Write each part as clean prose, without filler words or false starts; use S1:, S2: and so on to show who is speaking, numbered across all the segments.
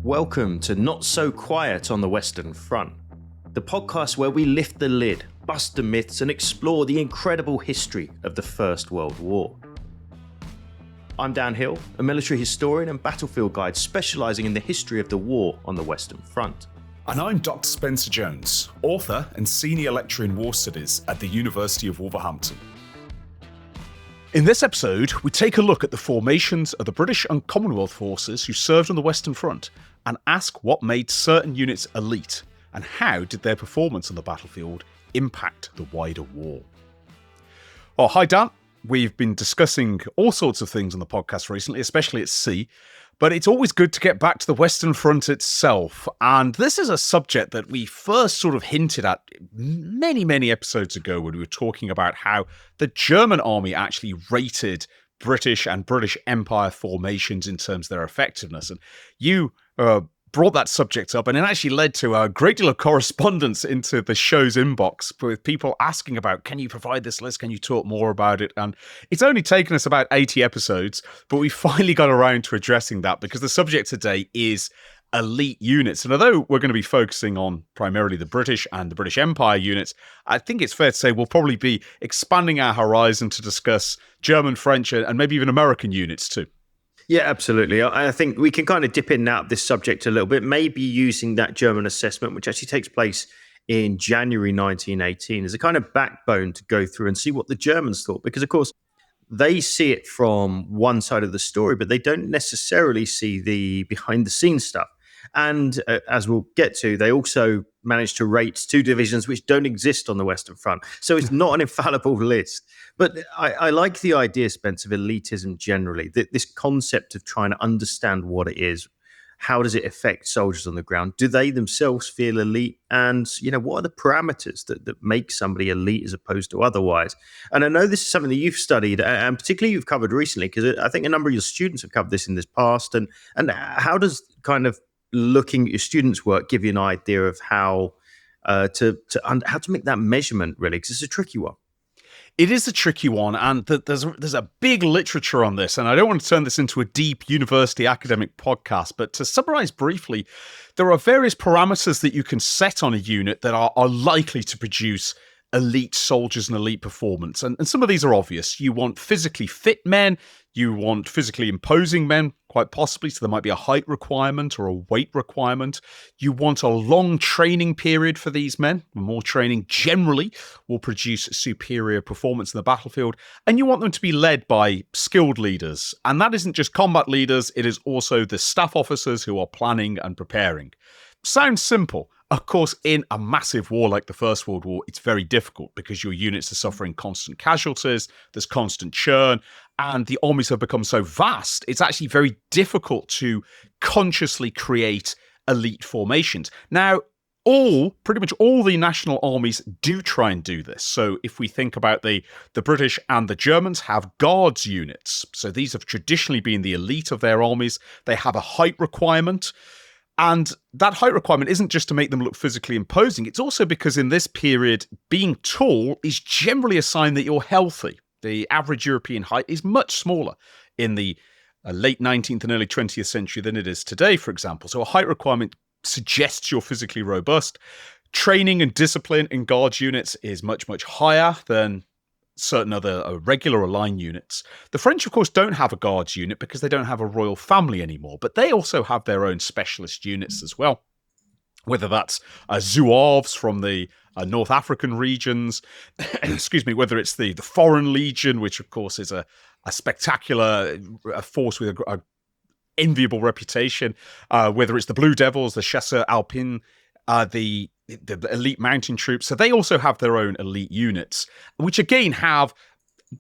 S1: Welcome to Not So Quiet on the Western Front, the podcast where we lift the lid, bust the myths, and explore the incredible history of the First World War. I'm Dan Hill, a military historian and battlefield guide specialising in the history of the war on the Western Front.
S2: And I'm Dr. Spencer Jones, author and senior lecturer in war studies at the University of Wolverhampton. In this episode, we take a look at the formations of the British and Commonwealth forces who served on the Western Front and ask what made certain units elite and how did their performance on the battlefield impact the wider war. Oh, hi Dan. We've been discussing all sorts of things on the podcast recently, especially at sea, but it's always good to get back to the Western Front itself. And this is a subject that we first sort of hinted at many episodes ago when we were talking about how the German army actually rated British and British Empire formations in terms of their effectiveness. And you brought that subject up, and it actually led to a great deal of correspondence into the show's inbox with people asking about, can you provide this list? Can you talk more about it? And it's only taken us about 80 episodes, but we finally got around to addressing that because the subject today is elite units. And although we're going to be focusing on primarily the British and the British Empire units, I think it's fair to say we'll probably be expanding our horizon to discuss German, French, and maybe even American units too.
S1: Yeah, absolutely. I think we can kind of dip in and out of this subject a little bit, maybe using that German assessment, which actually takes place in January 1918, as a kind of backbone to go through and see what the Germans thought. Because, of course, they see it from one side of the story, but they don't necessarily see the behind-the-scenes stuff. And as we'll get to, they also managed to rate two divisions which don't exist on the Western Front. So it's not an infallible list. But I like the idea, Spence, of elitism generally, this concept of trying to understand what it is. How does it affect soldiers on the ground? Do they themselves feel elite? And, what are the parameters that make somebody elite as opposed to otherwise? And I know this is something that you've studied and particularly you've covered recently, because I think a number of your students have covered this in this past. And how does kind of looking at your students' work give you an idea of how to make that measurement, really? Because it's a tricky one.
S2: It is a tricky one, and there's a big literature on this, and I don't want to turn this into a deep university academic podcast, but to summarize briefly, there are various parameters that you can set on a unit that are likely to produce elite soldiers and elite performance. And some of these are obvious. You want physically fit men, you want physically imposing men, quite possibly, so there might be a height requirement or a weight requirement. You want a long training period for these men. More training generally will produce superior performance in the battlefield. And you want them to be led by skilled leaders. And that isn't just combat leaders, it is also the staff officers who are planning and preparing. Sounds simple. Of course, in a massive war like the First World War, it's very difficult because your units are suffering constant casualties, there's constant churn, and the armies have become so vast, it's actually very difficult to consciously create elite formations. Now, pretty much all the national armies do try and do this. So if we think about the British and the Germans have guards units. So these have traditionally been the elite of their armies. They have a height requirement. And that height requirement isn't just to make them look physically imposing. It's also because in this period, being tall is generally a sign that you're healthy. The average European height is much smaller in the late 19th and early 20th century than it is today, for example. So a height requirement suggests you're physically robust. Training and discipline in guard units is much higher than certain other regular or line units. The French, of course, don't have a guards unit because they don't have a royal family anymore, but they also have their own specialist units as well. Whether that's Zouaves from the North African regions, whether it's the Foreign Legion, which of course is a spectacular force with a enviable reputation, whether it's the Blue Devils, the Chasseurs Alpins, the elite mountain troops. So they also have their own elite units, which again have,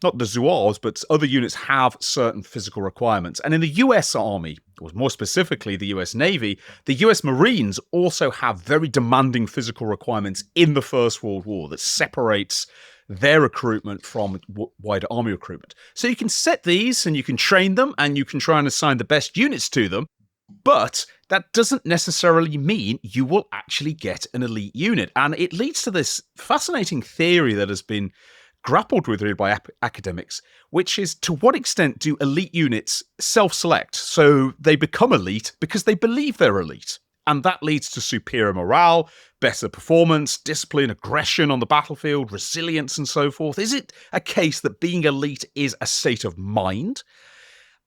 S2: not the Zouaves, but other units have certain physical requirements. And in the US Army, or more specifically the US Navy, the US Marines also have very demanding physical requirements in the First World War that separates their recruitment from wider army recruitment. So you can set these and you can train them and you can try and assign the best units to them. But that doesn't necessarily mean you will actually get an elite unit. And it leads to this fascinating theory that has been grappled with really by academics, which is to what extent do elite units self-select? So they become elite because they believe they're elite. And that leads to superior morale, better performance, discipline, aggression on the battlefield, resilience, and so forth. Is it a case that being elite is a state of mind?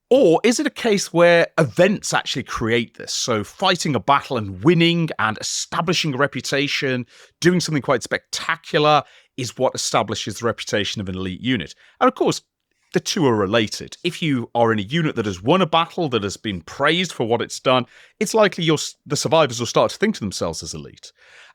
S2: Or is it a case where events actually create this? So fighting a battle and winning and establishing a reputation, doing something quite spectacular is what establishes the reputation of an elite unit. And of course, the two are related. If you are in a unit that has won a battle, that has been praised for what it's done, it's likely the survivors will start to think to themselves as elite.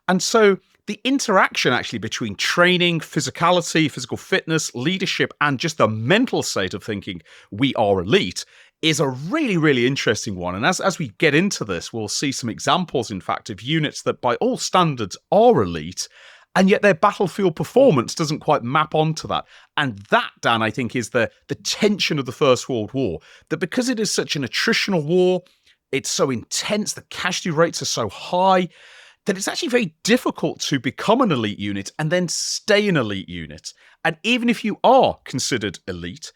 S2: And so the interaction actually between training, physicality, physical fitness, leadership, and just the mental state of thinking we are elite is a really, really interesting one. And as we get into this, we'll see some examples, in fact, of units that by all standards are elite, and yet their battlefield performance doesn't quite map onto that. And that, Dan, I think, is the tension of the First World War, that because it is such an attritional war, it's so intense, the casualty rates are so high, that it's actually very difficult to become an elite unit and then stay an elite unit. And even if you are considered elite,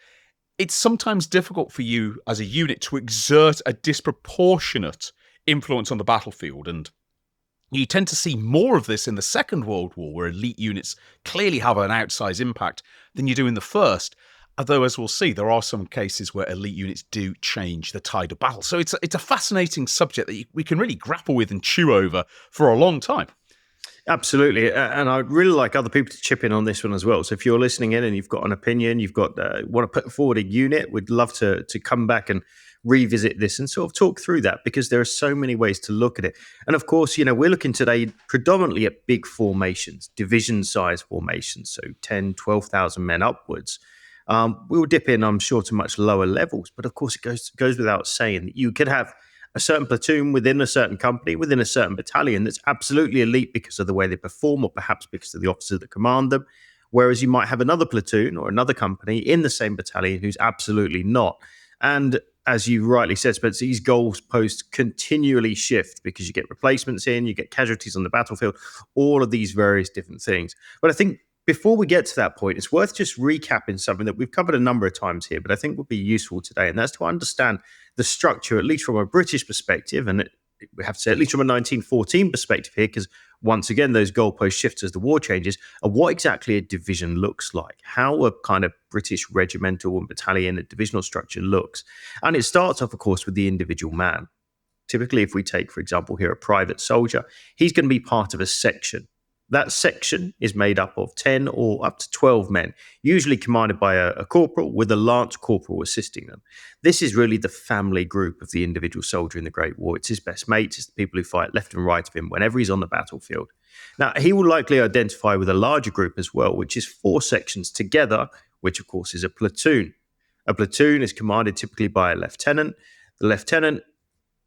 S2: it's sometimes difficult for you as a unit to exert a disproportionate influence on the battlefield. And you tend to see more of this in the Second World War, where elite units clearly have an outsized impact than you do in the First. Although, as we'll see, there are some cases where elite units do change the tide of battle. So it's a fascinating subject that we can really grapple with and chew over for a long time.
S1: Absolutely. And I'd really like other people to chip in on this one as well. So if you're listening in and you've got an opinion, you've got want to put forward a unit, we'd love to come back and revisit this and sort of talk through that, because there are so many ways to look at it. And of course, we're looking today predominantly at big formations, division size formations, so 10, 12,000 men upwards. We'll dip in, I'm sure, to much lower levels. But of course, it goes without saying that you could have a certain platoon within a certain company, within a certain battalion that's absolutely elite because of the way they perform, or perhaps because of the officers that command them. Whereas you might have another platoon or another company in the same battalion who's absolutely not. And as you rightly said, Spencer, these goalposts continually shift because you get replacements in, you get casualties on the battlefield, all of these various different things. But I think before we get to that point, it's worth just recapping something that we've covered a number of times here, but I think would be useful today. And that's to understand the structure, at least from a British perspective, and we have to say at least from a 1914 perspective here, because once again, those goalposts shift as the war changes, of what exactly a division looks like, how a kind of British regimental and battalion and divisional structure looks. And it starts off, of course, with the individual man. Typically, if we take, for example, here a private soldier, he's going to be part of a section. That section is made up of 10 or up to 12 men, usually commanded by a corporal with a lance corporal assisting them. This is really the family group of the individual soldier in the Great War. It's his best mates, it's the people who fight left and right of him whenever he's on the battlefield. Now, he will likely identify with a larger group as well, which is 4 sections together, which of course is a platoon. A platoon is commanded typically by a lieutenant. The lieutenant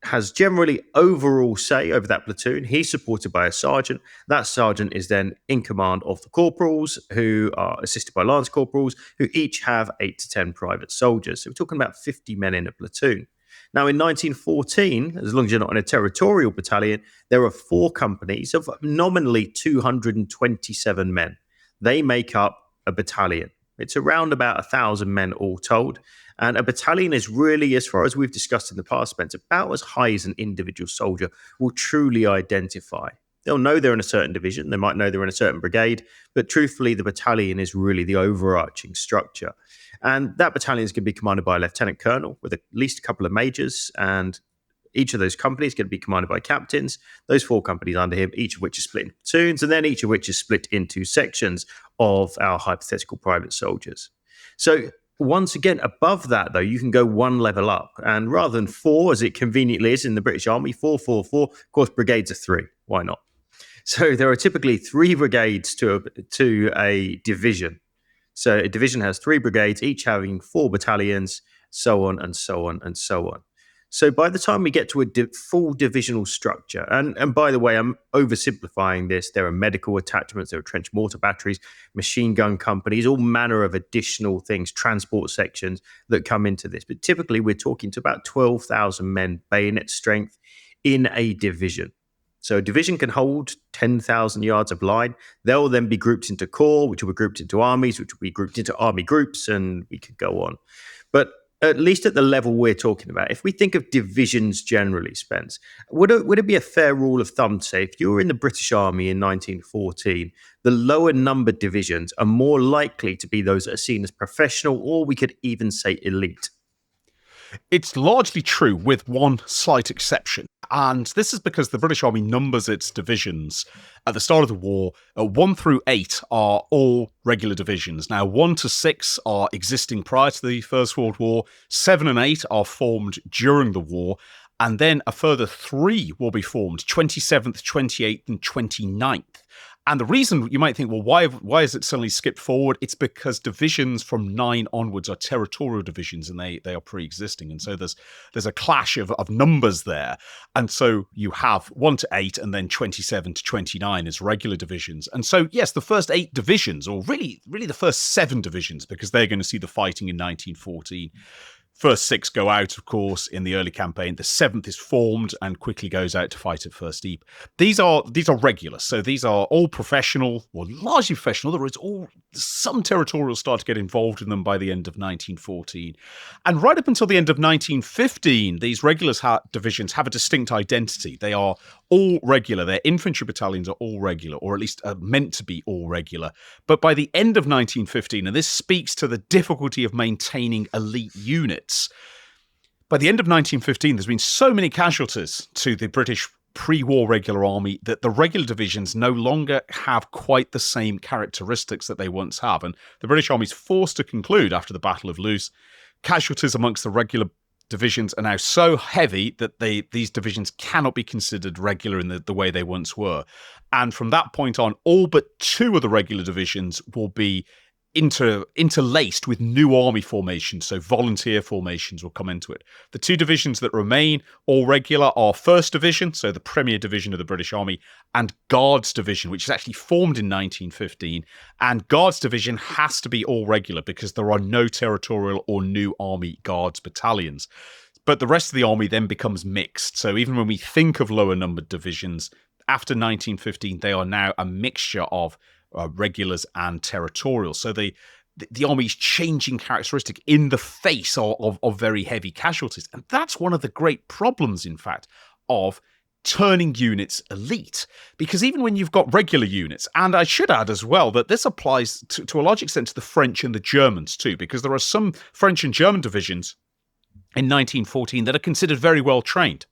S1: has generally overall say over that platoon. He's supported by a sergeant. That sergeant is then in command of the corporals, who are assisted by lance corporals, who each have 8 to 10 private soldiers. So we're talking about 50 men in a platoon. Now, in 1914, as long as you're not in a territorial battalion, there are 4 companies of nominally 227 men. They make up a battalion. It's around about 1,000 men all told. And a battalion is really, as far as we've discussed in the past, Spence, about as high as an individual soldier will truly identify. They'll know they're in a certain division. They might know they're in a certain brigade. But truthfully, the battalion is really the overarching structure. And that battalion is going to be commanded by a lieutenant colonel with at least a couple of majors. And each of those companies is going to be commanded by captains. Those 4 companies under him, each of which is split into platoons, and then each of which is split into sections of our hypothetical private soldiers. So once again, above that, though, you can go one level up. And rather than 4, as it conveniently is in the British Army, 4, 4, 4, of course, brigades are 3. Why not? So there are typically 3 brigades to a division. So a division has 3 brigades, each having 4 battalions, so on and so on and so on. So by the time we get to a full divisional structure, and by the way, I'm oversimplifying this, there are medical attachments, there are trench mortar batteries, machine gun companies, all manner of additional things, transport sections that come into this. But typically we're talking to about 12,000 men bayonet strength in a division. So a division can hold 10,000 yards of line. They'll then be grouped into corps, which will be grouped into armies, which will be grouped into army groups, and we could go on. But at least at the level we're talking about, if we think of divisions generally, Spence, would it be a fair rule of thumb to say if you were in the British Army in 1914, the lower numbered divisions are more likely to be those that are seen as professional, or we could even say elite?
S2: It's largely true, with one slight exception. And this is because the British Army numbers its divisions at the start of the war. 1 through 8 are all regular divisions. Now, 1 to 6 are existing prior to the First World War. 7 and 8 are formed during the war. And then a further 3 will be formed, 27th, 28th, and 29th. And the reason you might think, well, why is it suddenly skipped forward? It's because divisions from 9 onwards are territorial divisions, and they are pre-existing. And so there's a clash of numbers there. And so you have 1 to 8 and then 27 to 29 as regular divisions. And so, yes, the first 8 divisions, or really the first 7 divisions, because they're going to see the fighting in 1914. First 6 go out, of course, in the early campaign. The 7th is formed and quickly goes out to fight at First Ypres. These are regular, so these are all professional, or largely professional. There is some territorials start to get involved in them by the end of 1914. And right up until the end of 1915, these regular divisions have a distinct identity. They are all regular. Their infantry battalions are all regular, or at least are meant to be all regular. But by the end of 1915, and this speaks to the difficulty of maintaining elite units, by the end of 1915, there's been so many casualties to the British pre-war regular army that the regular divisions no longer have quite the same characteristics that they once have. And the British Army is forced to conclude after the Battle of Loos, casualties amongst the regular divisions are now so heavy that these divisions cannot be considered regular in the way they once were. And from that point on, all but 2 of the regular divisions will be interlaced with new army formations, so volunteer formations will come into it. The 2 divisions that remain all regular are 1st Division, so the premier division of the British Army, and Guards Division, which is actually formed in 1915. And Guards Division has to be all regular because there are no territorial or new army guards battalions. But the rest of the army then becomes mixed. So even when we think of lower numbered divisions, after 1915, they are now a mixture of regulars and territorial. So the army's changing characteristic in the face of very heavy casualties. And that's one of the great problems, in fact, of turning units elite. Because even when you've got regular units, and I should add as well that this applies to a large extent to the French and the Germans too, because there are some French and German divisions in 1914 that are considered very well trained.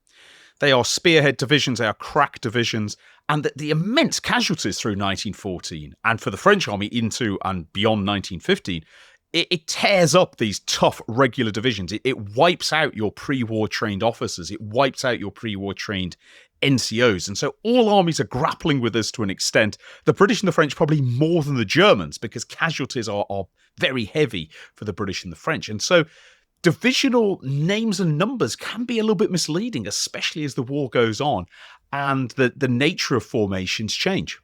S2: They are spearhead divisions, they are crack divisions, and the immense casualties through 1914, and for the French army into and beyond 1915, it tears up these tough regular divisions. It wipes out your pre-war trained officers. It wipes out your pre-war trained NCOs. And so all armies are grappling with this to an extent. The British and the French probably more than the Germans, because casualties are very heavy for the British and the French. And so divisional names and numbers can be a little bit misleading, especially as the war goes on and the nature of formations change.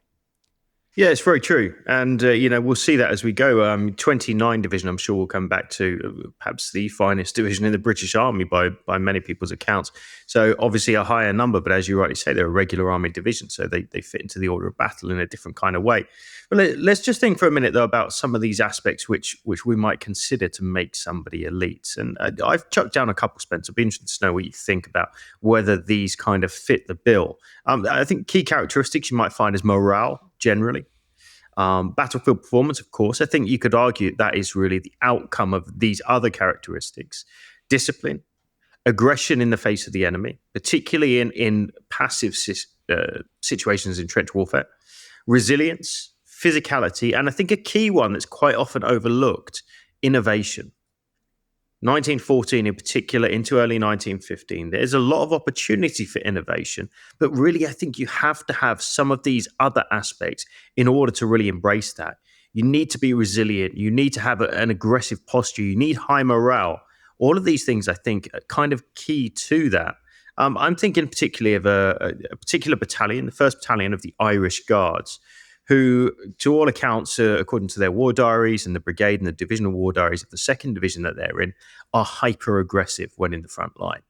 S1: Yeah, it's very true. And, we'll see that as we go. 29 Division, I'm sure we'll come back to, perhaps the finest division in the British Army by many people's accounts. So obviously a higher number, but as you rightly say, they're a regular army division, so they fit into the order of battle in a different kind of way. But let's just think for a minute, though, about some of these aspects which we might consider to make somebody elite. And I've chucked down a couple, Spencer. I'd be interested to know what you think about whether these kind of fit the bill. I think key characteristics you might find is morale, generally. Battlefield performance, of course. I think you could argue that is really the outcome of these other characteristics. Discipline, aggression in the face of the enemy, particularly in passive situations in trench warfare, resilience, physicality, and I think a key one that's quite often overlooked, innovation. 1914 in particular into early 1915, there's a lot of opportunity for innovation, but really I think you have to have some of these other aspects in order to really embrace that. You need to be resilient, you need to have an aggressive posture, you need high morale. All of these things I think are kind of key to that. I'm thinking particularly of a particular battalion, the 1st Battalion of the Irish Guards, who, to all accounts, according to their war diaries and the brigade and the divisional war diaries of the 2nd Division that they're in, are hyper-aggressive when in the front line.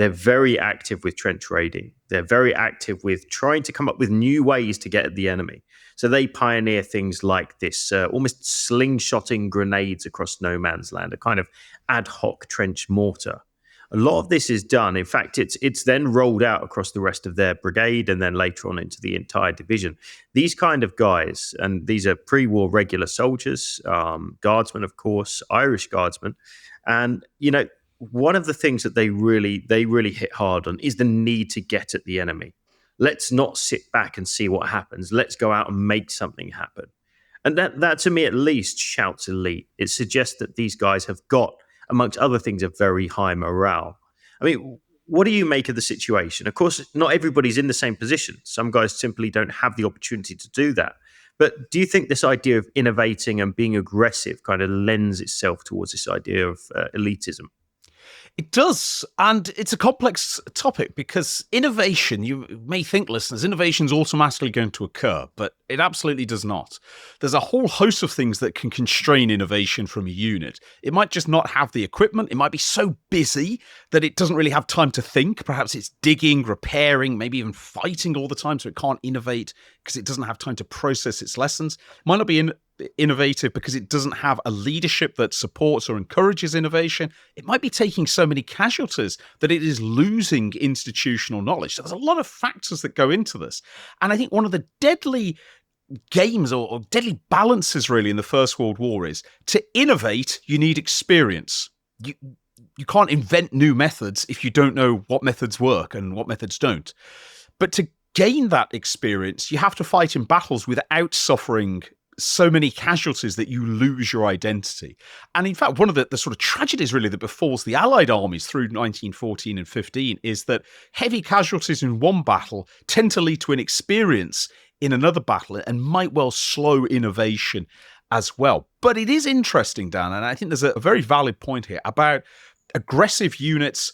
S1: They're very active with trench raiding. They're very active with trying to come up with new ways to get at the enemy. So they pioneer things like this, almost slingshotting grenades across no man's land, a kind of ad hoc trench mortar. A lot of this is done. In fact, it's then rolled out across the rest of their brigade and then later on into the entire division. These kind of guys, and these are pre-war regular soldiers, guardsmen, of course, Irish guardsmen, and one of the things that they really hit hard on is the need to get at the enemy. Let's not sit back and see what happens. Let's go out and make something happen. And that to me at least shouts elite. It suggests that these guys have got, amongst other things, a very high morale. I mean, what do you make of the situation? Of course, not everybody's in the same position. Some guys simply don't have the opportunity to do that. But do you think this idea of innovating and being aggressive kind of lends itself towards this idea of elitism?
S2: It does, and it's a complex topic because innovation, you may think, listeners, innovation is automatically going to occur, but it absolutely does not. There's a whole host of things that can constrain innovation from a unit. It might just not have the equipment. It might be so busy that it doesn't really have time to think. Perhaps it's digging, repairing, maybe even fighting all the time, so it can't innovate because it doesn't have time to process its lessons. It might not be innovative because it doesn't have a leadership that supports or encourages innovation. It might be taking so many casualties that it is losing institutional knowledge. So there's a lot of factors that go into this. And I think one of the deadly games or deadly balances really in the First World War is to innovate, you need experience. You can't invent new methods if you don't know what methods work and what methods don't. But to gain that experience, you have to fight in battles without suffering so many casualties that you lose your identity. And in fact, one of the sort of tragedies really that befalls the Allied armies through 1914 and 15 is that heavy casualties in one battle tend to lead to inexperience in another battle and might well slow innovation as well. But it is interesting, Dan, and I think there's a very valid point here about aggressive units.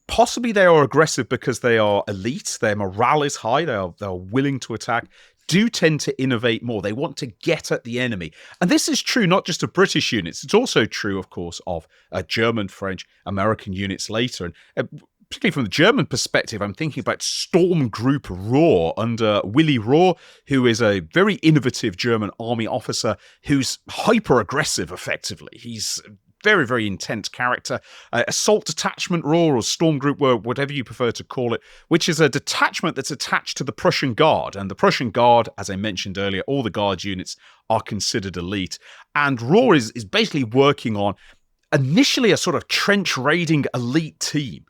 S2: Possibly they are aggressive because they are elite, their morale is high, they are willing to attack, do tend to innovate more. They want to get at the enemy. And this is true not just of British units. It's also true, of course, of German, French, American units later. And particularly from the German perspective, I'm thinking about Storm Group Ruhr under Willy Ruhr, who is a very innovative German army officer who's hyper-aggressive, effectively. He's very, very intense character. Assault Detachment Ruhr or Storm Group Ruhr, whatever you prefer to call it, which is a detachment that's attached to the Prussian Guard. And the Prussian Guard, as I mentioned earlier, all the Guard units are considered elite. And Ruhr is basically working on initially a sort of trench raiding elite team.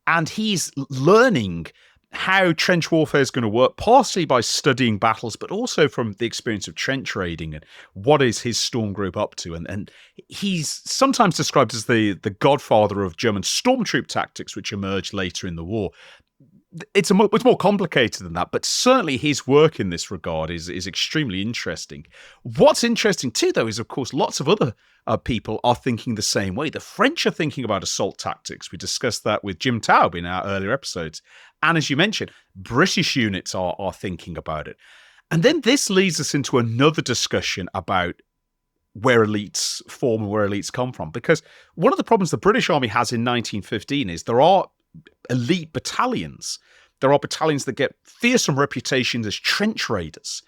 S2: And he's learning how trench warfare is going to work, partially by studying battles, but also from the experience of trench raiding and what is his storm group up to. And he's sometimes described as the godfather of German stormtroop tactics, which emerged later in the war. It's much more complicated than that, but certainly his work in this regard is extremely interesting. What's interesting too, though, is of course lots of other people are thinking the same way. The French are thinking about assault tactics. We discussed that with Jim Taub in our earlier episodes. And as you mentioned, British units are thinking about it. And then this leads us into another discussion about where elites form and where elites come from. Because one of the problems the British Army has in 1915 is there are elite battalions. There are battalions that get fearsome reputations as trench raiders.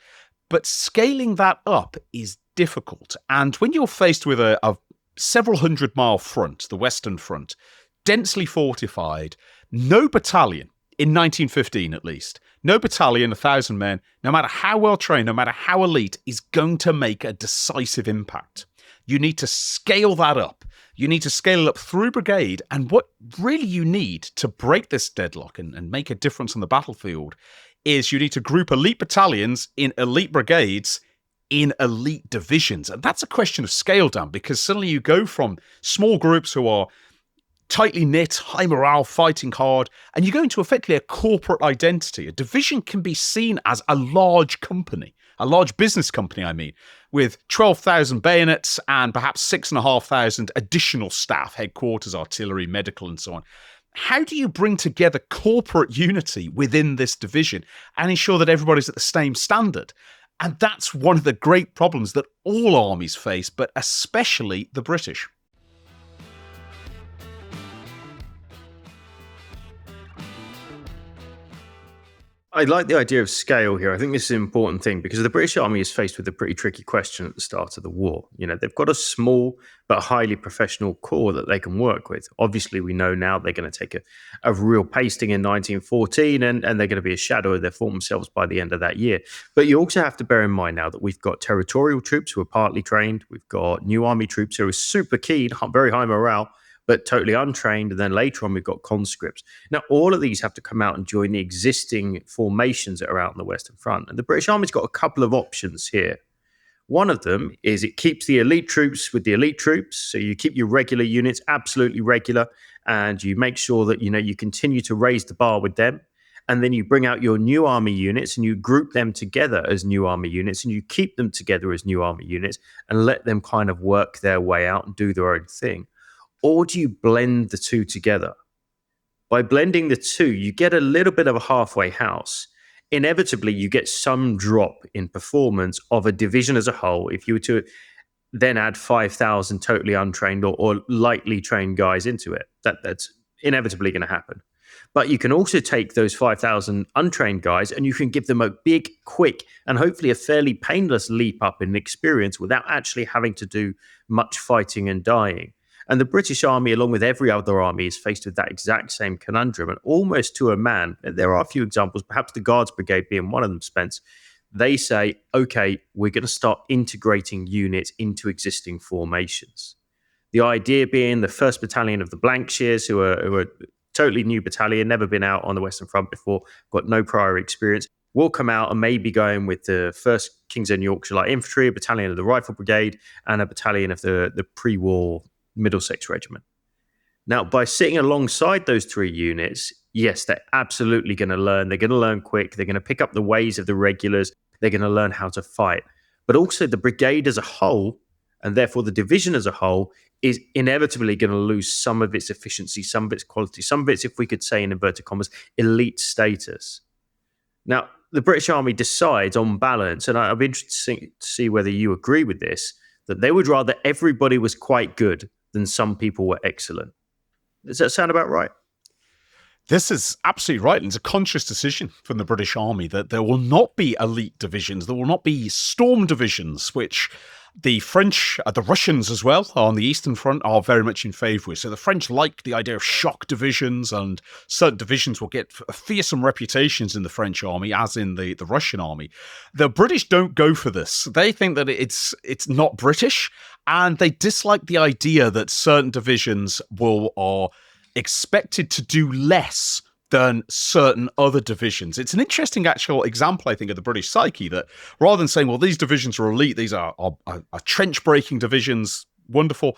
S2: But scaling that up is difficult. And when you're faced with a several hundred mile front, the Western Front, densely fortified, no battalion, in 1915 at least, no battalion, 1,000 men, no matter how well trained, no matter how elite, is going to make a decisive impact. You need to scale that up. You need to scale it up through brigade. And what really you need to break this deadlock and make a difference on the battlefield is you need to group elite battalions in elite brigades in elite divisions. And that's a question of scale down, because suddenly you go from small groups who are tightly knit, high morale, fighting hard, and you go into effectively a corporate identity. A division can be seen as a large company, a large business company, I mean, with 12,000 bayonets and perhaps 6,500 additional staff, headquarters, artillery, medical, and so on. How do you bring together corporate unity within this division and ensure that everybody's at the same standard? And that's one of the great problems that all armies face, but especially the British.
S1: I like the idea of scale here. I think this is an important thing because the British Army is faced with a pretty tricky question at the start of the war. They've got a small but highly professional corps that they can work with. Obviously, we know now they're going to take a real pasting in 1914 and they're going to be a shadow of their former selves by the end of that year. But you also have to bear in mind now that we've got territorial troops who are partly trained. We've got new army troops who are super keen, very high morale, but totally untrained. And then later on, we've got conscripts. Now, all of these have to come out and join the existing formations that are out on the Western Front. And the British Army's got a couple of options here. One of them is it keeps the elite troops with the elite troops. So you keep your regular units absolutely regular, and you make sure that, you continue to raise the bar with them. And then you bring out your new army units and you group them together as new army units and you keep them together as new army units and let them kind of work their way out and do their own thing. Or do you blend the two together? By blending the two, you get a little bit of a halfway house. Inevitably, you get some drop in performance of a division as a whole. If you were to then add 5,000 totally untrained or lightly trained guys into it, that's inevitably going to happen. But you can also take those 5,000 untrained guys and you can give them a big, quick, and hopefully a fairly painless leap up in experience without actually having to do much fighting and dying. And the British Army, along with every other army, is faced with that exact same conundrum. And almost to a man, there are a few examples, perhaps the Guards Brigade being one of them, Spence. They say, okay, we're going to start integrating units into existing formations. The idea being the 1st Battalion of the Blankshears, who are totally new battalion, never been out on the Western Front before, got no prior experience, will come out and maybe going with the 1st King's Own Yorkshire Light Infantry, a battalion of the Rifle Brigade, and a battalion of the pre-war Middlesex Regiment. Now, by sitting alongside those three units, yes, they're absolutely going to learn. They're going to learn quick. They're going to pick up the ways of the regulars. They're going to learn how to fight. But also the brigade as a whole, and therefore the division as a whole, is inevitably going to lose some of its efficiency, some of its quality, some of its, if we could say in inverted commas, elite status. Now, the British Army decides on balance, and I'd be interested to see whether you agree with this, that they would rather everybody was quite good than some people were excellent. Does that sound about right?
S2: This is absolutely right. And it's a conscious decision from the British Army that there will not be elite divisions. There will not be storm divisions, which the French, the Russians as well, on the Eastern Front are very much in favour with. So the French like the idea of shock divisions, and certain divisions will get fearsome reputations in the French army, as in the Russian army. The British don't go for this. They think that it's not British, and they dislike the idea that certain divisions are expected to do less than certain other divisions. It's an interesting actual example, I think, of the British psyche, that rather than saying, well, these divisions are elite, these are trench-breaking divisions, wonderful.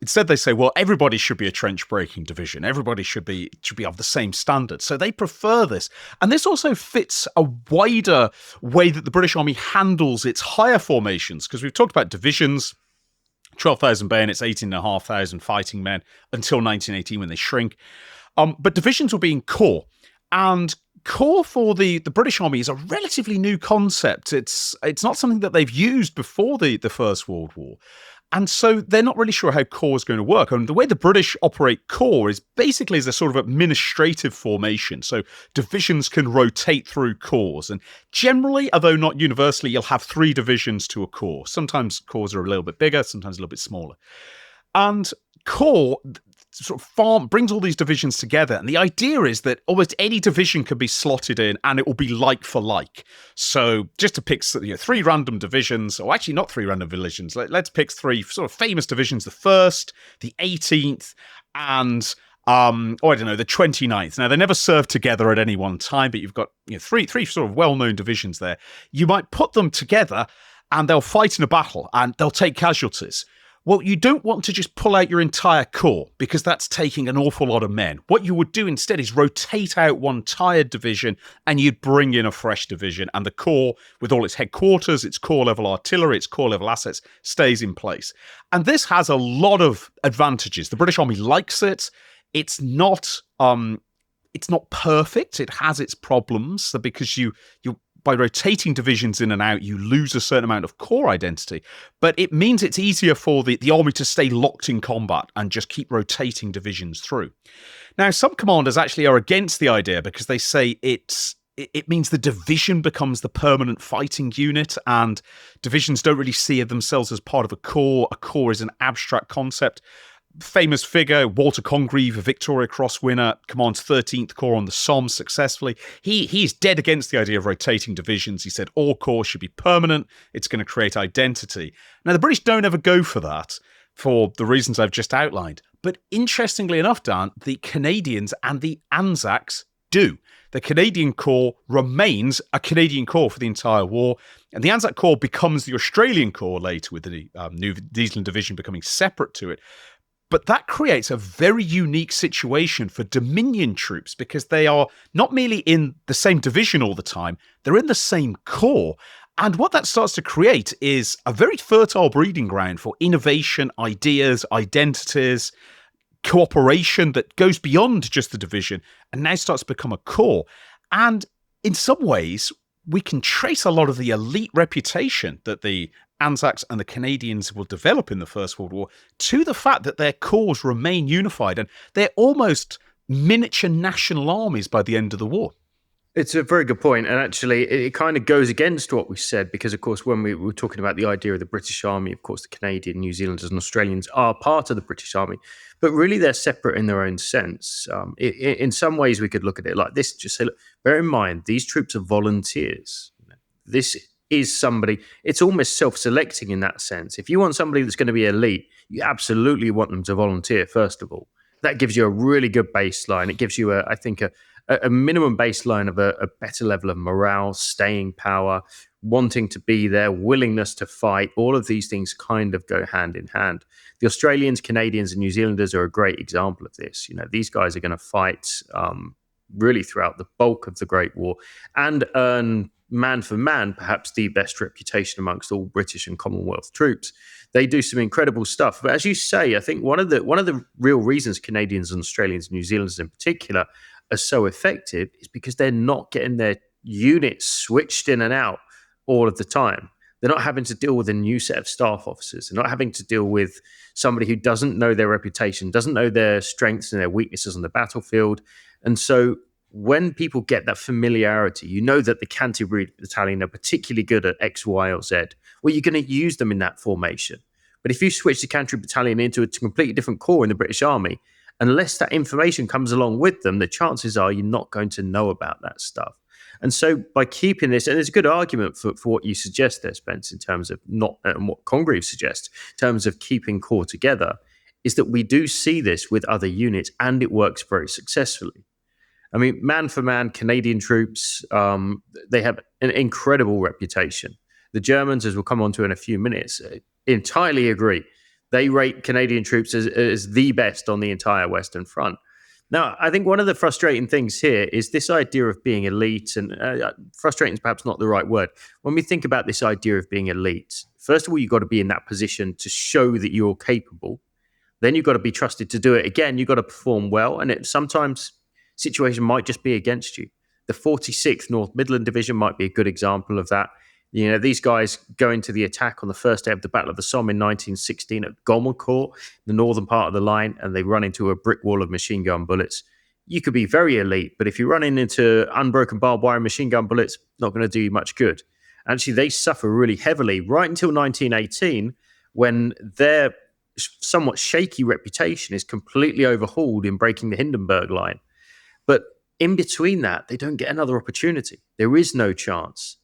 S2: Instead, they say, well, everybody should be a trench-breaking division. Everybody should be of the same standard. So they prefer this. And this also fits a wider way that the British Army handles its higher formations, because we've talked about divisions, 12,000 bayonets, 18,500 fighting men, until 1918 when they shrink. But divisions will be in corps. And corps for the British Army is a relatively new concept. It's not something that they've used before the First World War. And so they're not really sure how corps is going to work. And the way the British operate corps is basically as a sort of administrative formation. So divisions can rotate through corps. And generally, although not universally, you'll have 3 divisions to a corps. Sometimes corps are a little bit bigger, sometimes a little bit smaller. And corps sort of brings all these divisions together. And the idea is that almost any division can be slotted in and it will be like for like. So just to pick 3 random divisions, or actually not 3 random divisions, let's pick 3 sort of famous divisions, the 1st, the 18th, and the 29th. Now, they never served together at any one time, but you've got three sort of well-known divisions there. You might put them together and they'll fight in a battle and they'll take casualties. Well, you don't want to just pull out your entire corps because that's taking an awful lot of men. What you would do instead is rotate out one tired division and you'd bring in a fresh division, and the corps, with all its headquarters, its corps level artillery, its corps level assets, stays in place. And this has a lot of advantages. The British Army likes it. It's not perfect. It has its problems because you by rotating divisions in and out, you lose a certain amount of corps identity, but it means it's easier for the army to stay locked in combat and just keep rotating divisions through. Now, some commanders actually are against the idea because they say it's it means the division becomes the permanent fighting unit, and divisions don't really see themselves as part of a corps. A corps is an abstract concept. Famous figure, Walter Congreve, a Victoria Cross winner, commands 13th Corps on the Somme successfully. He's dead against the idea of rotating divisions. He said all corps should be permanent. It's going to create identity. Now, the British don't ever go for that for the reasons I've just outlined. But interestingly enough, Dan, the Canadians and the Anzacs do. The Canadian Corps remains a Canadian Corps for the entire war, and the Anzac Corps becomes the Australian Corps later, with the New Zealand Division becoming separate to it. But that creates a very unique situation for Dominion troops, because they are not merely in the same division all the time, they're in the same corps. And what that starts to create is a very fertile breeding ground for innovation, ideas, identities, cooperation that goes beyond just the division and now starts to become a corps. And in some ways, we can trace a lot of the elite reputation that the Anzacs and the Canadians will develop in the First World War to the fact that their corps remain unified, and they're almost miniature national armies by the end of the war.
S1: It's a very good point, and actually it kind of goes against what we said, because of course when we were talking about the idea of the British Army, of course the Canadian, New Zealanders and Australians are part of the British Army, but really they're separate in their own sense. In some ways we could look at it like this, just say, look, bear in mind, these troops are volunteers. This is somebody, it's almost self-selecting in that sense. If you want somebody that's going to be elite, you absolutely want them to volunteer, first of all. That gives you a really good baseline. It gives you, I think, a minimum baseline of a better level of morale, staying power, wanting to be there, willingness to fight. All of these things kind of go hand in hand. The Australians, Canadians, and New Zealanders are a great example of this. You know, these guys are going to fight really throughout the bulk of the Great War and earn, man for man, perhaps the best reputation amongst all British and Commonwealth troops. They do some incredible stuff. But as you say, I think one of the real reasons Canadians and Australians, New Zealanders in particular, are so effective is because they're not getting their units switched in and out all of the time. They're not having to deal with a new set of staff officers. They're not having to deal with somebody who doesn't know their reputation, doesn't know their strengths and their weaknesses on the battlefield. And so when people get that familiarity, you know that the Canterbury Battalion are particularly good at X, Y, or Z. Well, you're going to use them in that formation. But if you switch the Canterbury Battalion into a completely different corps in the British Army, unless that information comes along with them, the chances are you're not going to know about that stuff. And so by keeping this, and there's a good argument for what you suggest there, Spence, in terms of not, and what Congreve suggests, in terms of keeping corps together, is that we do see this with other units and it works very successfully. I mean, man for man, Canadian troops, they have an incredible reputation. The Germans, as we'll come on to in a few minutes, entirely agree. They rate Canadian troops as the best on the entire Western Front. Now, I think one of the frustrating things here is this idea of being elite, and frustrating is perhaps not the right word. When we think about this idea of being elite, first of all, you've got to be in that position to show that you're capable. Then you've got to be trusted to do it again. You've got to perform well, and sometimes situation might just be against you. The 46th North Midland Division might be a good example of that. You know, these guys go into the attack on the first day of the Battle of the Somme in 1916 at Gommecourt, the northern part of the line, and they run into a brick wall of machine gun bullets. You could be very elite, but if you're running into unbroken barbed wire machine gun bullets, not going to do you much good. Actually, they suffer really heavily right until 1918, when their somewhat shaky reputation is completely overhauled in breaking the Hindenburg Line. But in between that, they don't get another opportunity. There is no chance.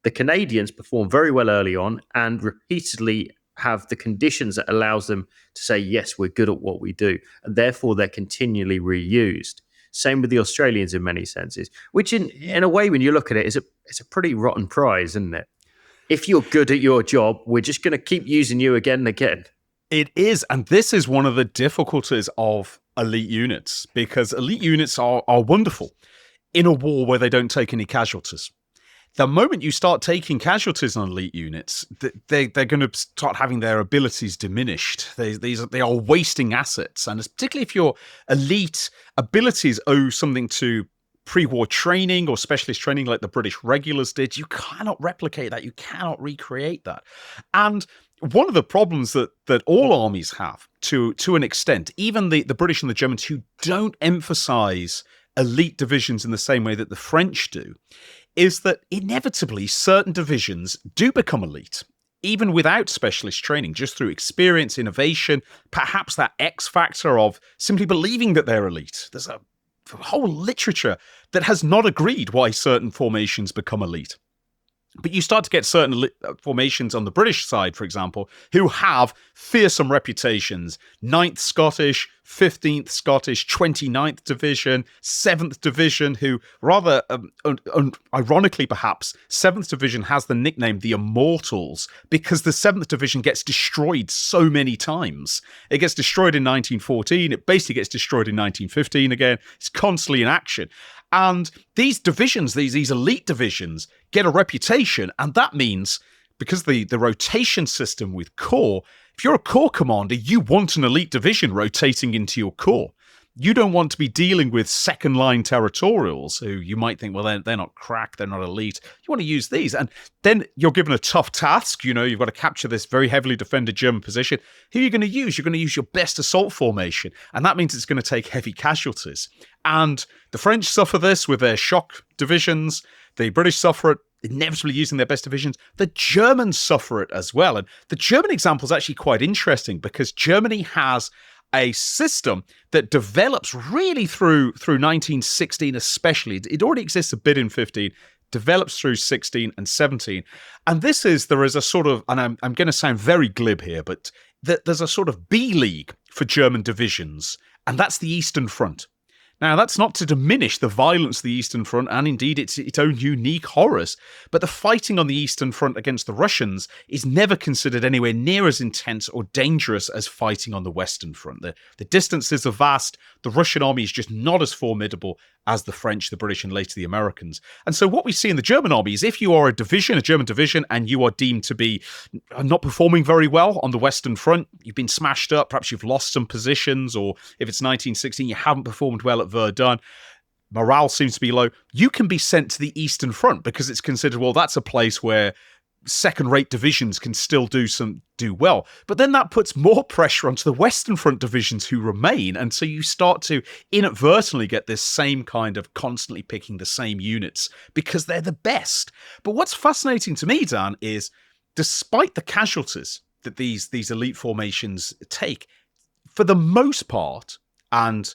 S1: The Canadians perform very well early on and repeatedly have the conditions that allows them to say, yes, we're good at what we do. And therefore, they're continually reused. Same with the Australians in many senses, which in a way, when you look at it, it's a pretty rotten prize, isn't it? If you're good at your job, we're just going to keep using you again and again.
S2: It is. And this is one of the difficulties of elite units, because elite units are wonderful in a war where they don't take any casualties. The moment you start taking casualties on elite units, they're going to start having their abilities diminished. They are wasting assets. And particularly if your elite abilities owe something to pre-war training or specialist training like the British regulars did, you cannot replicate that. You cannot recreate that. And one of the problems that all armies have, to an extent, even the British and the Germans, who don't emphasize elite divisions in the same way that the French do, is that inevitably certain divisions do become elite, even without specialist training, just through experience, innovation, perhaps that X factor of simply believing that they're elite. There's a whole literature that has not agreed why certain formations become elite. But you start to get certain formations on the British side, for example, who have fearsome reputations. 9th Scottish, 15th Scottish, 29th Division, 7th Division, who rather ironically perhaps, 7th Division has the nickname the Immortals because the 7th Division gets destroyed so many times. It gets destroyed in 1914. It basically gets destroyed in 1915 again. It's constantly in action. And these divisions, these elite divisions, get a reputation, and that means, because the rotation system with corps, if you're a corps commander, you want an elite division rotating into your corps. You don't want to be dealing with second-line territorials who you might think, well, they're not crack, they're not elite. You want to use these. And then you're given a tough task. You've got to capture this very heavily defended German position. Who are you going to use? You're going to use your best assault formation. And that means it's going to take heavy casualties. And the French suffer this with their shock divisions. The British suffer it inevitably using their best divisions. The Germans suffer it as well. And the German example is actually quite interesting because Germany has a system that develops really through 1916 especially. It already exists a bit in 15, develops through 16 and 17. And there is a sort of, and I'm going to sound very glib here, but there's a sort of B league for German divisions, and that's the Eastern Front. Now, that's not to diminish the violence of the Eastern Front and indeed its own unique horrors, but the fighting on the Eastern Front against the Russians is never considered anywhere near as intense or dangerous as fighting on the Western Front. The distances are vast. The Russian army is just not as formidable as the French, the British, and later the Americans. And so what we see in the German army is if you are a German division, and you are deemed to be not performing very well on the Western Front, you've been smashed up, perhaps you've lost some positions, or if it's 1916, you haven't performed well at Verdun, morale seems to be low, you can be sent to the Eastern Front because it's considered, well, that's a place where second-rate divisions can still do well. But then that puts more pressure onto the Western Front divisions who remain, and so you start to inadvertently get this same kind of constantly picking the same units because they're the best. But what's fascinating to me, Dan, is despite the casualties that these elite formations take, for the most part, and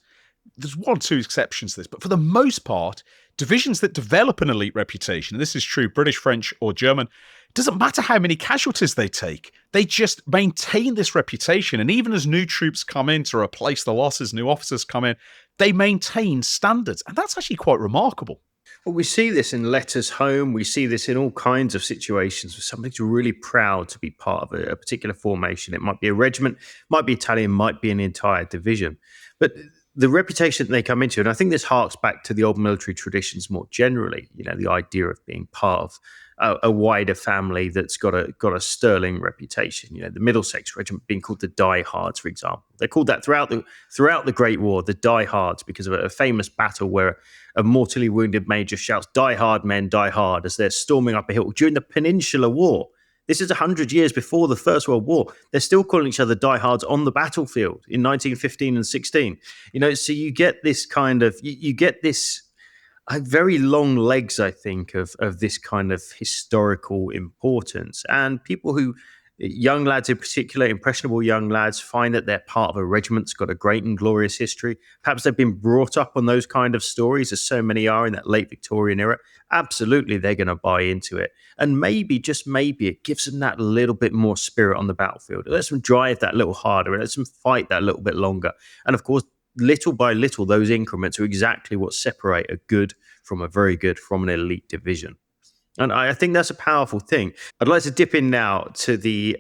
S2: there's one or two exceptions to this, but for the most part, divisions that develop an elite reputation, and this is true British, French, or German, it doesn't matter how many casualties they take. They just maintain this reputation. And even as new troops come in to replace the losses, new officers come in, they maintain standards. And that's actually quite remarkable.
S1: Well, we see this in letters home. We see this in all kinds of situations where somebody's really proud to be part of a particular formation. It might be a regiment, might be Italian, might be an entire division. But the reputation that they come into, and I think this harks back to the old military traditions more generally, the idea of being part of a wider family that's got a sterling reputation. The Middlesex Regiment being called the Diehards, for example. They're called that throughout the Great War, the Diehards, because of a famous battle where a mortally wounded major shouts, "Die hard, men, die hard," as they're storming up a hill during the Peninsular War. This is 100 years before the First World War. They're still calling each other diehards on the battlefield in 1915 and 16. So you get this kind of, you get this very long legs, I think, of this kind of historical importance. And people who, young lads in particular, impressionable young lads, find that they're part of a regiment that's got a great and glorious history. Perhaps they've been brought up on those kind of stories, as so many are in that late Victorian era. Absolutely, they're going to buy into it. And maybe, just maybe, it gives them that little bit more spirit on the battlefield. It lets them drive that little harder. It lets them fight that little bit longer. And of course, little by little, those increments are exactly what separate a good from a very good from an elite division. And I think that's a powerful thing. I'd like to dip in now to the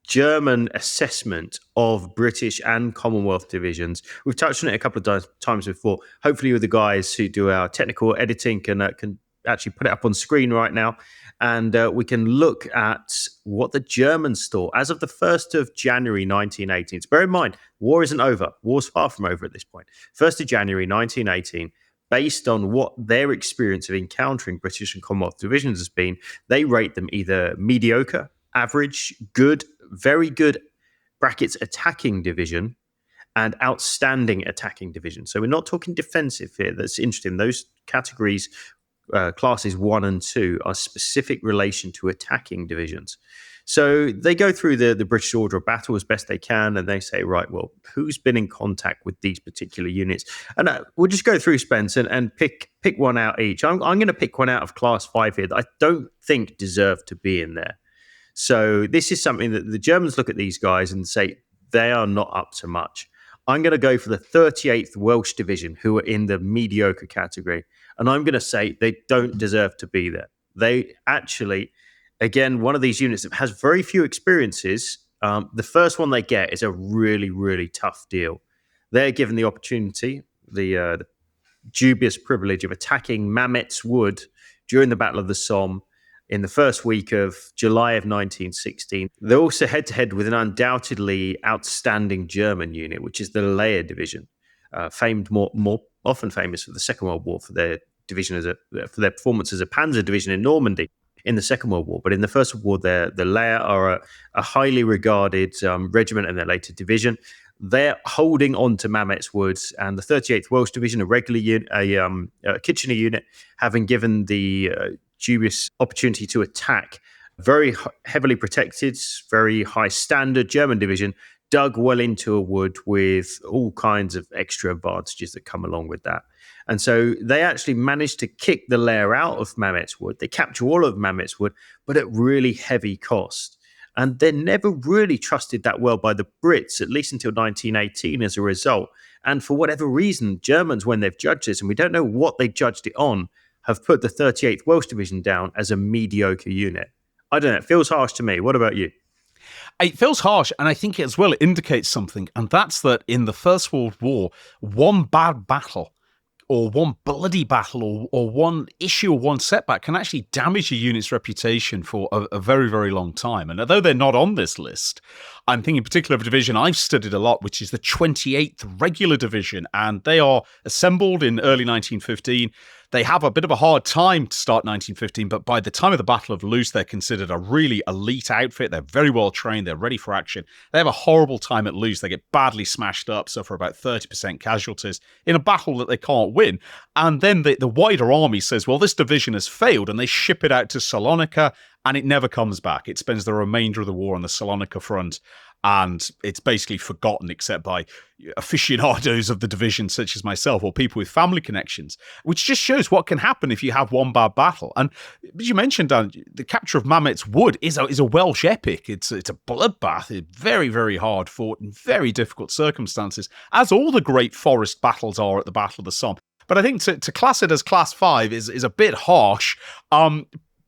S1: German assessment of British and Commonwealth divisions. We've touched on it a couple of times before. Hopefully with the guys who do our technical editing can actually put it up on screen right now. And we can look at what the Germans thought as of the 1st of January 1918. So bear in mind, war isn't over. War's far from over at this point. 1st of January 1918, based on what their experience of encountering British and Commonwealth divisions has been, they rate them either mediocre, average, good, very good, brackets attacking division, and outstanding attacking division. So we're not talking defensive here. That's interesting. Those categories, classes 1 and 2, are specific relation to attacking divisions. So they go through the British order of battle as best they can, and they say, right, well, who's been in contact with these particular units? And we'll just go through, Spence, and pick one out each. I'm going to pick one out of Class 5 here that I don't think deserve to be in there. So this is something that the Germans look at these guys and say they are not up to much. I'm going to go for the 38th Welsh Division, who are in the mediocre category. And I'm going to say they don't deserve to be there. They actually, again, one of these units that has very few experiences. The first one they get is a really, really tough deal. They're given the opportunity, the dubious privilege of attacking Mametz Wood during the Battle of the Somme in the first week of July of 1916. They're also head-to-head with an undoubtedly outstanding German unit, which is the Leyer Division, famed more often famous for the Second World War for their division for their performance as a Panzer division in Normandy in the Second World War. But in the First World War, the Leyer are a highly regarded regiment in their later division. They're holding on to Mametz Wood, and the 38th Welsh Division, a regular unit, a Kitchener unit, having given the dubious opportunity to attack very heavily protected, very high standard German division, dug well into a wood with all kinds of extra advantages that come along with that. And so they actually managed to kick the Leyer out of Mametz Wood. They capture all of Mametz Wood, but at really heavy cost. And they're never really trusted that well by the Brits, at least until 1918 as a result. And for whatever reason, Germans, when they've judged this, and we don't know what they judged it on, have put the 38th Welsh Division down as a mediocre unit. I don't know. It feels harsh to me. What about you?
S2: It feels harsh, and I think as well it indicates something, and that's that in the First World War, one bad battle or one bloody battle or one issue or one setback can actually damage a unit's reputation for a very, very long time. And although they're not on this list, I'm thinking in particular of a division I've studied a lot, which is the 28th Regular Division, and they are assembled in early 1915. They have a bit of a hard time to start 1915, but by the time of the Battle of Loos, they're considered a really elite outfit. They're very well trained. They're ready for action. They have a horrible time at Loos. They get badly smashed up, suffer about 30% casualties in a battle that they can't win. And then the wider army says, well, this division has failed, and they ship it out to Salonika, and it never comes back. It spends the remainder of the war on the Salonika front, and it's basically forgotten except by aficionados of the division such as myself or people with family connections, which just shows what can happen if you have one bad battle. And as you mentioned, Dan, the capture of Mametz Wood is a Welsh epic. It's a bloodbath. It's very, very hard fought in very difficult circumstances, as all the great forest battles are at the Battle of the Somme. But I think to class it as Class 5 is a bit harsh.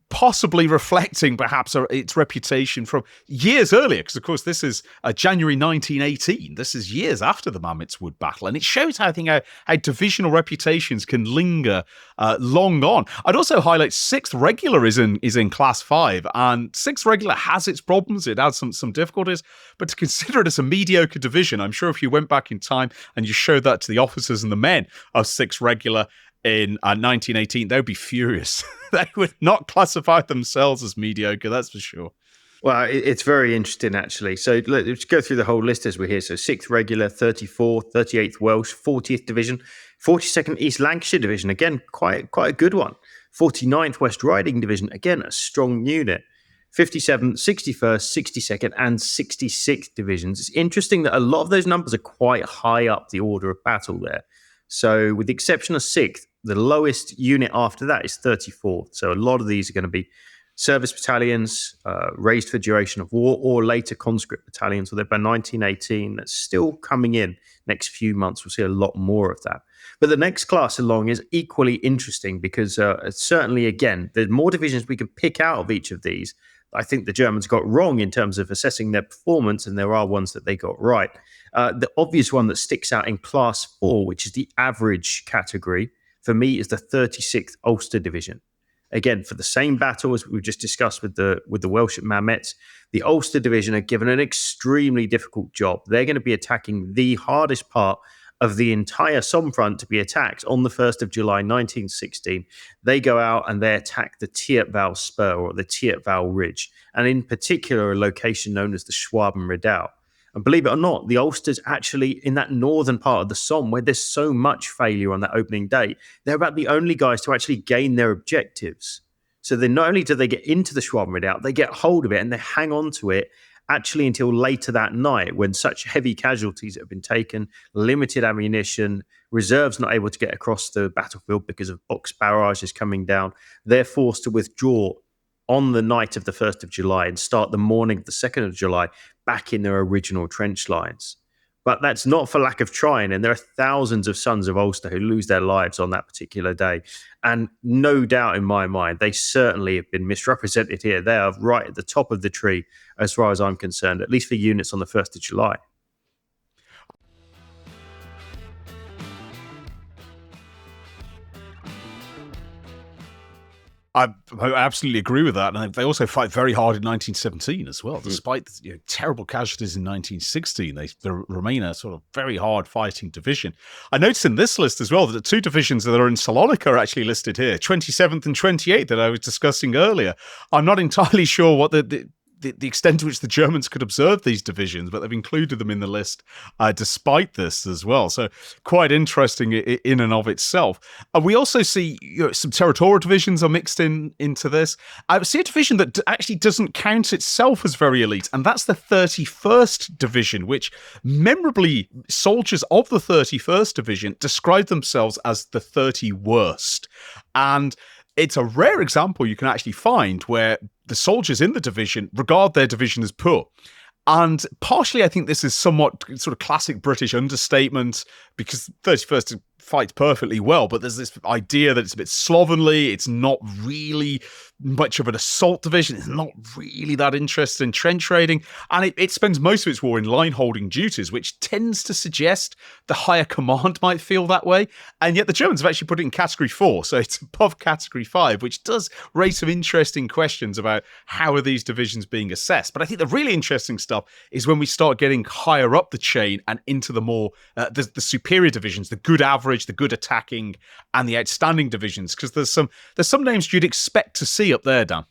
S2: Possibly reflecting perhaps its reputation from years earlier, because of course this is January 1918. This is years after the Mametz Wood battle, and it shows how divisional reputations can linger long on. I'd also highlight 6th Regular is in Class 5, and 6th Regular has its problems. It has some difficulties, but to consider it as a mediocre division, I'm sure if you went back in time and you showed that to the officers and the men of 6th Regular in 1918, they would be furious. They would not classify themselves as mediocre, that's for sure.
S1: Well, it's very interesting, actually. So let's go through the whole list as we're here. So 6th Regular, 34th, 38th Welsh, 40th Division, 42nd East Lancashire Division, again, quite a good one. 49th West Riding Division, again, a strong unit. 57th, 61st, 62nd, and 66th Divisions. It's interesting that a lot of those numbers are quite high up the order of battle there. So with the exception of 6th, the lowest unit after that is 34th. So a lot of these are going to be service battalions, raised for duration of war, or later conscript battalions. So they're by 1918. That's still coming in next few months. We'll see a lot more of that. But the next class along is equally interesting because certainly, again, there's more divisions we can pick out of each of these. I think the Germans got wrong in terms of assessing their performance, and there are ones that they got right. The obvious one that sticks out in Class 4, which is the average category, for me, is the 36th Ulster Division. Again, for the same battle as we've just discussed with the Welsh at Mametz, the Ulster Division are given an extremely difficult job. They're going to be attacking the hardest part of the entire Somme front to be attacked on the 1st of July 1916. They go out and they attack the Thiepval Spur or the Thiepval Ridge, and in particular a location known as the Schwaben Redoubt. And believe it or not, the Ulster's actually in that northern part of the Somme where there's so much failure on that opening day. They're about the only guys to actually gain their objectives. So then not only do they get into the Schwaben Redoubt, they get hold of it and they hang on to it actually until later that night when such heavy casualties have been taken, limited ammunition, reserves not able to get across the battlefield because of box barrages coming down. They're forced to withdraw on the night of the 1st of July and start the morning of the 2nd of July back in their original trench lines. But that's not for lack of trying. And there are thousands of sons of Ulster who lose their lives on that particular day. And no doubt in my mind, they certainly have been misrepresented here. They are right at the top of the tree, as far as I'm concerned, at least for units on the 1st of July.
S2: I absolutely agree with that. And they also fight very hard in 1917 as well. Despite terrible casualties in 1916, they remain a sort of very hard fighting division. I noticed in this list as well that the 2 divisions that are in Salonika are actually listed here, 27th and 28th that I was discussing earlier. I'm not entirely sure what the extent to which the Germans could observe these divisions, but they've included them in the list despite this as well. So quite interesting in and of itself. We also see some territorial divisions are mixed into this. I see a division that actually doesn't count itself as very elite, and that's the 31st Division, which memorably soldiers of the 31st Division describe themselves as the 30 worst. And it's a rare example you can actually find where the soldiers in the division regard their division as poor. And partially, I think this is somewhat sort of classic British understatement because 31st fights perfectly well, but there's this idea that it's a bit slovenly. It's not really much of an assault division. It's not really that interested in trench raiding. And it spends most of its war in line-holding duties, which tends to suggest the higher command might feel that way. And yet the Germans have actually put it in Category 4, so it's above Category 5, which does raise some interesting questions about how are these divisions being assessed. But I think the really interesting stuff is when we start getting higher up the chain and into the more, the superior divisions, the good average, the good attacking, and the outstanding divisions, because there's some names you'd expect to see up there, Dan.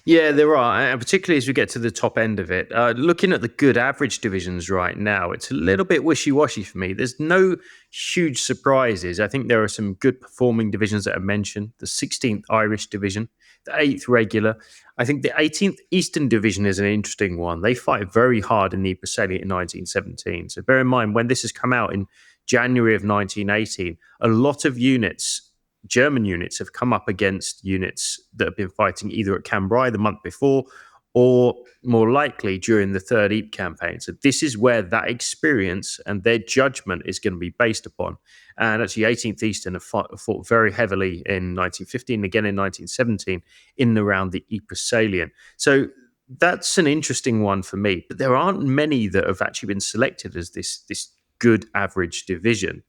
S1: Yeah, there are, and particularly as we get to the top end of it. Looking at the good average divisions right now, it's a little bit wishy-washy for me. There's no huge surprises. I think there are some good performing divisions that are mentioned. The 16th Irish Division, the 8th Regular. I think the 18th Eastern Division is an interesting one. They fight very hard in the Ypres salient in 1917. So bear in mind, when this has come out in January of 1918, a lot of units, German units, have come up against units that have been fighting either at Cambrai the month before or more likely during the Third Ypres campaign. So this is where that experience and their judgment is going to be based upon. And actually 18th Eastern have fought very heavily in 1915, again in 1917, in and around the Ypres salient. So that's an interesting one for me. But there aren't many that have actually been selected as this good average division.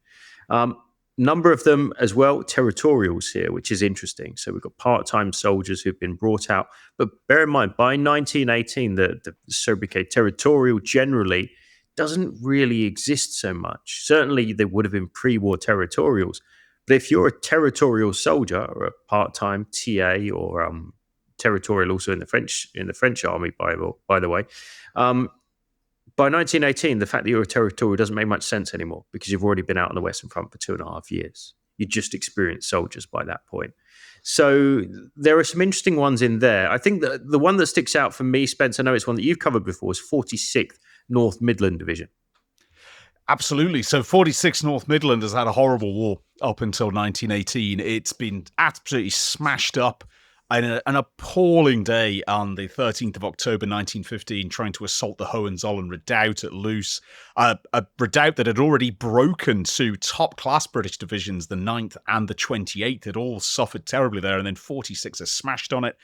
S1: Number of them as well, territorials here, which is interesting. So we've got part-time soldiers who've been brought out. But bear in mind, by 1918, the sobriquet territorial generally doesn't really exist so much. Certainly, there would have been pre-war territorials. But if you're a territorial soldier or a part-time TA or territorial also in the French army, by the way, by 1918, the fact that you're a territorial doesn't make much sense anymore because you've already been out on the Western Front for 2.5 years. You're just experienced soldiers by that point. So there are some interesting ones in there. I think that the one that sticks out for me, Spence, I know it's one that you've covered before, is 46th North Midland Division.
S2: Absolutely. So 46th North Midland has had a horrible war up until 1918. It's been absolutely smashed up. An appalling day on the 13th of October 1915, trying to assault the Hohenzollern redoubt at Loos, a redoubt that had already broken two top-class British divisions, the 9th and the 28th. Had all suffered terribly there, and then 46 has smashed on it.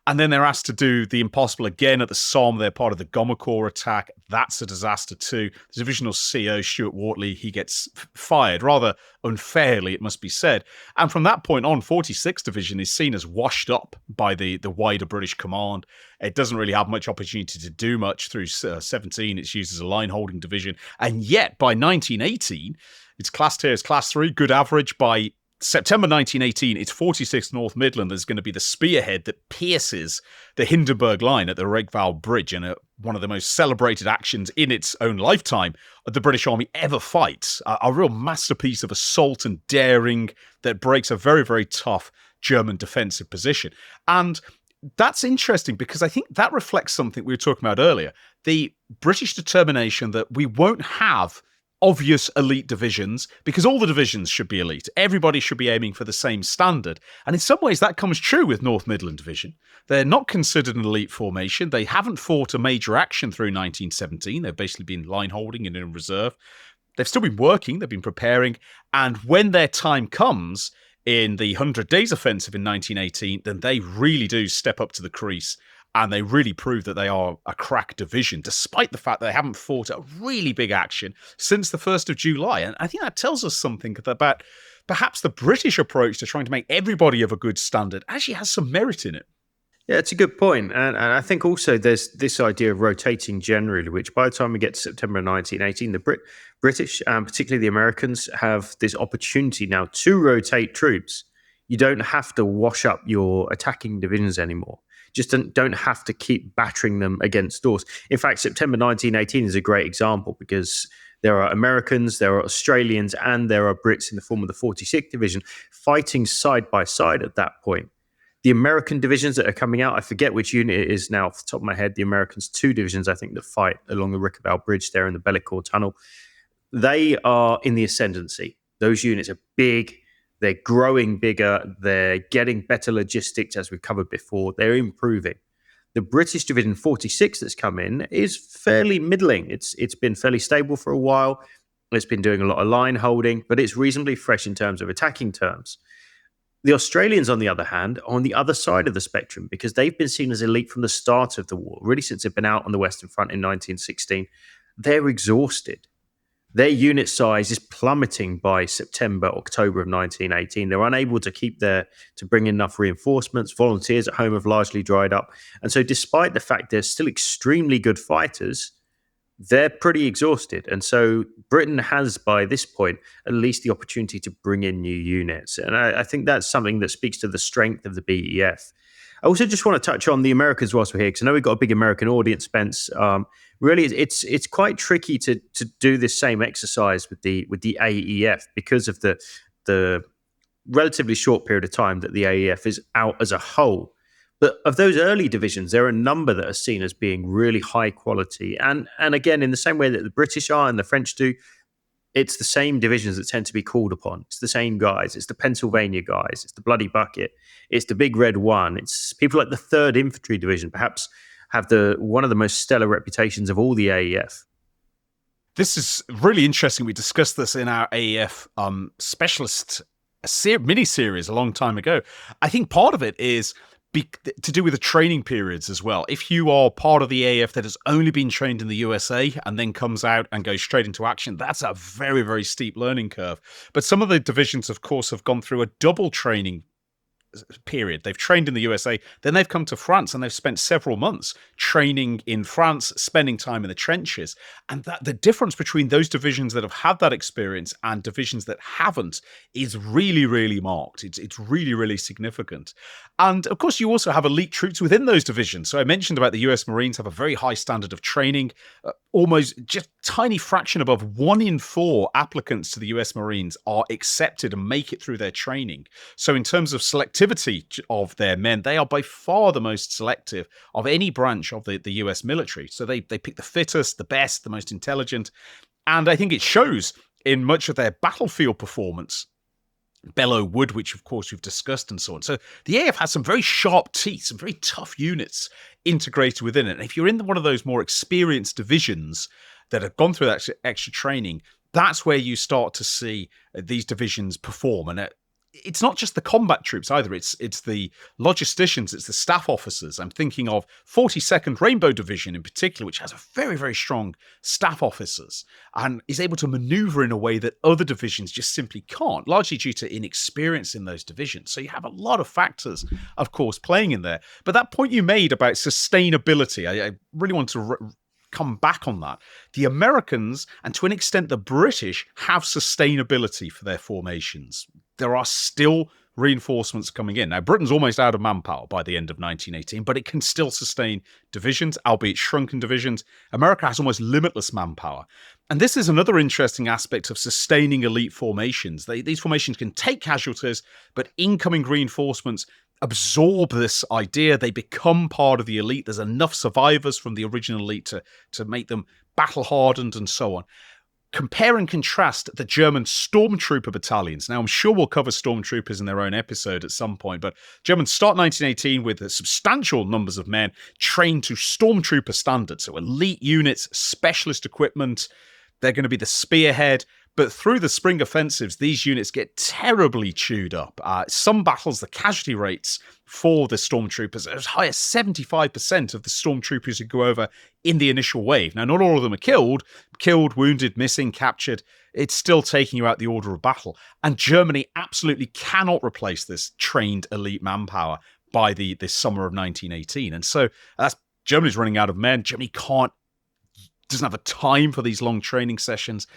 S2: And then they're asked to do the impossible again at the Somme. They're part of the Gommecourt attack. That's a disaster too. The divisional CO, Stuart Wortley, he gets fired, rather unfairly, it must be said. And from that point on, 46th Division is seen as washed up by the wider British command. It doesn't really have much opportunity to do much through 17. It's used as a line-holding division. And yet, by 1918, it's classed here as Class 3, good average. By September 1918, it's 46th North Midland. There's going to be the spearhead that pierces the Hindenburg Line at the Reckewald Bridge, and one of the most celebrated actions in its own lifetime the British Army ever fights. A real masterpiece of assault and daring that breaks a very, very tough German defensive position. And that's interesting because I think that reflects something we were talking about earlier. The British determination that we won't have obvious elite divisions because all the divisions should be elite. Everybody should be aiming for the same standard. And in some ways that comes true with North Midland Division. They're not considered an elite formation. They haven't fought a major action through 1917. They've basically been line holding and in reserve. They've still been working. They've been preparing. And when their time comes in the 100 Days Offensive in 1918, then they really do step up to the crease. And they really prove that they are a crack division, despite the fact that they haven't fought a really big action since the 1st of July. And I think that tells us something about perhaps the British approach to trying to make everybody of a good standard actually has some merit in it.
S1: Yeah, it's a good point. And I think also there's this idea of rotating generally, which by the time we get to September 1918, the British, and particularly the Americans, have this opportunity now to rotate troops. You don't have to wash up your attacking divisions anymore. Just don't have to keep battering them against doors. In fact, September 1918 is a great example because there are Americans, there are Australians, and there are Brits in the form of the 46th Division fighting side by side at that point. The American divisions that are coming out, I forget which unit it is now off the top of my head, the Americans' 2 divisions, I think, that fight along the Reckewald Bridge there in the Bellicourt Tunnel. They are in the ascendancy. Those units are big. They're growing bigger. They're getting better logistics, as we've covered before. They're improving. The British Division 46 that's come in is fairly middling. It's been fairly stable for a while. It's been doing a lot of line holding, but it's reasonably fresh in terms of attacking terms. The Australians, on the other hand, are on the other side of the spectrum because they've been seen as elite from the start of the war, really since they've been out on the Western Front in 1916. They're exhausted. Their unit size is plummeting by September, October of 1918. They're unable to bring in enough reinforcements. Volunteers at home have largely dried up. And so despite the fact they're still extremely good fighters, they're pretty exhausted. And so Britain has, by this point, at least the opportunity to bring in new units. And I think that's something that speaks to the strength of the BEF. I also just want to touch on the Americans whilst we're here, because I know we've got a big American audience, Spence. Really, it's quite tricky to do this same exercise with the AEF because of the relatively short period of time that the AEF is out as a whole. But of those early divisions, there are a number that are seen as being really high quality. And again, in the same way that the British are and the French do, it's the same divisions that tend to be called upon. It's the same guys. It's the Pennsylvania guys. It's the Bloody Bucket. It's the Big Red One. It's people like the 3rd Infantry Division, perhaps have one of the most stellar reputations of all the AEF.
S2: This is really interesting. We discussed this in our AEF specialist mini-series a long time ago. I think part of it is to do with the training periods as well. If you are part of the AEF that has only been trained in the USA and then comes out and goes straight into action, that's a very, very steep learning curve. But some of the divisions, of course, have gone through a double training period. They've trained in the USA, then they've come to France and they've spent several months training in France, spending time in the trenches. And that the difference between those divisions that have had that experience and divisions that haven't is really, really marked. It's really, really significant. And of course, you also have elite troops within those divisions. So I mentioned about the US Marines have a very high standard of training. Almost just tiny fraction above 1 in 4 applicants to the US Marines are accepted and make it through their training. So in terms of selectivity of their men, they are by far the most selective of any branch of the US military. So they pick the fittest, the best, the most intelligent. And I think it shows in much of their battlefield performance. Belleau Wood, which of course we've discussed and so on. So the AF has some very sharp teeth, some very tough units integrated within it. And if you're in one of those more experienced divisions that have gone through that extra training, that's where you start to see these divisions perform. And it's not just the combat troops either. It's the logisticians, it's the staff officers. I'm thinking of 42nd Rainbow Division in particular, which has a very, very strong staff officers and is able to maneuver in a way that other divisions just simply can't, largely due to inexperience in those divisions. So you have a lot of factors, of course, playing in there. But that point you made about sustainability, I really want to come back on that. The Americans, and to an extent the British, have sustainability for their formations. There are still reinforcements coming in. Now, Britain's almost out of manpower by the end of 1918, but it can still sustain divisions, albeit shrunken divisions. America has almost limitless manpower. And this is another interesting aspect of sustaining elite formations. These formations can take casualties, but incoming reinforcements absorb this idea. They become part of the elite. There's enough survivors from the original elite to make them battle-hardened and so on. Compare and contrast the German stormtrooper battalions. Now, I'm sure we'll cover stormtroopers in their own episode at some point, but Germans start 1918 with substantial numbers of men trained to stormtrooper standards. So elite units, specialist equipment. They're going to be the spearhead. But through the spring offensives, these units get terribly chewed up. Some battles, the casualty rates for the stormtroopers are as high as 75% of the stormtroopers who go over in the initial wave. Now, not all of them are killed, wounded, missing, captured. It's still taking you out the order of battle. And Germany absolutely cannot replace this trained elite manpower by this summer of 1918. And so Germany's running out of men. Germany doesn't have a time for these long training sessions.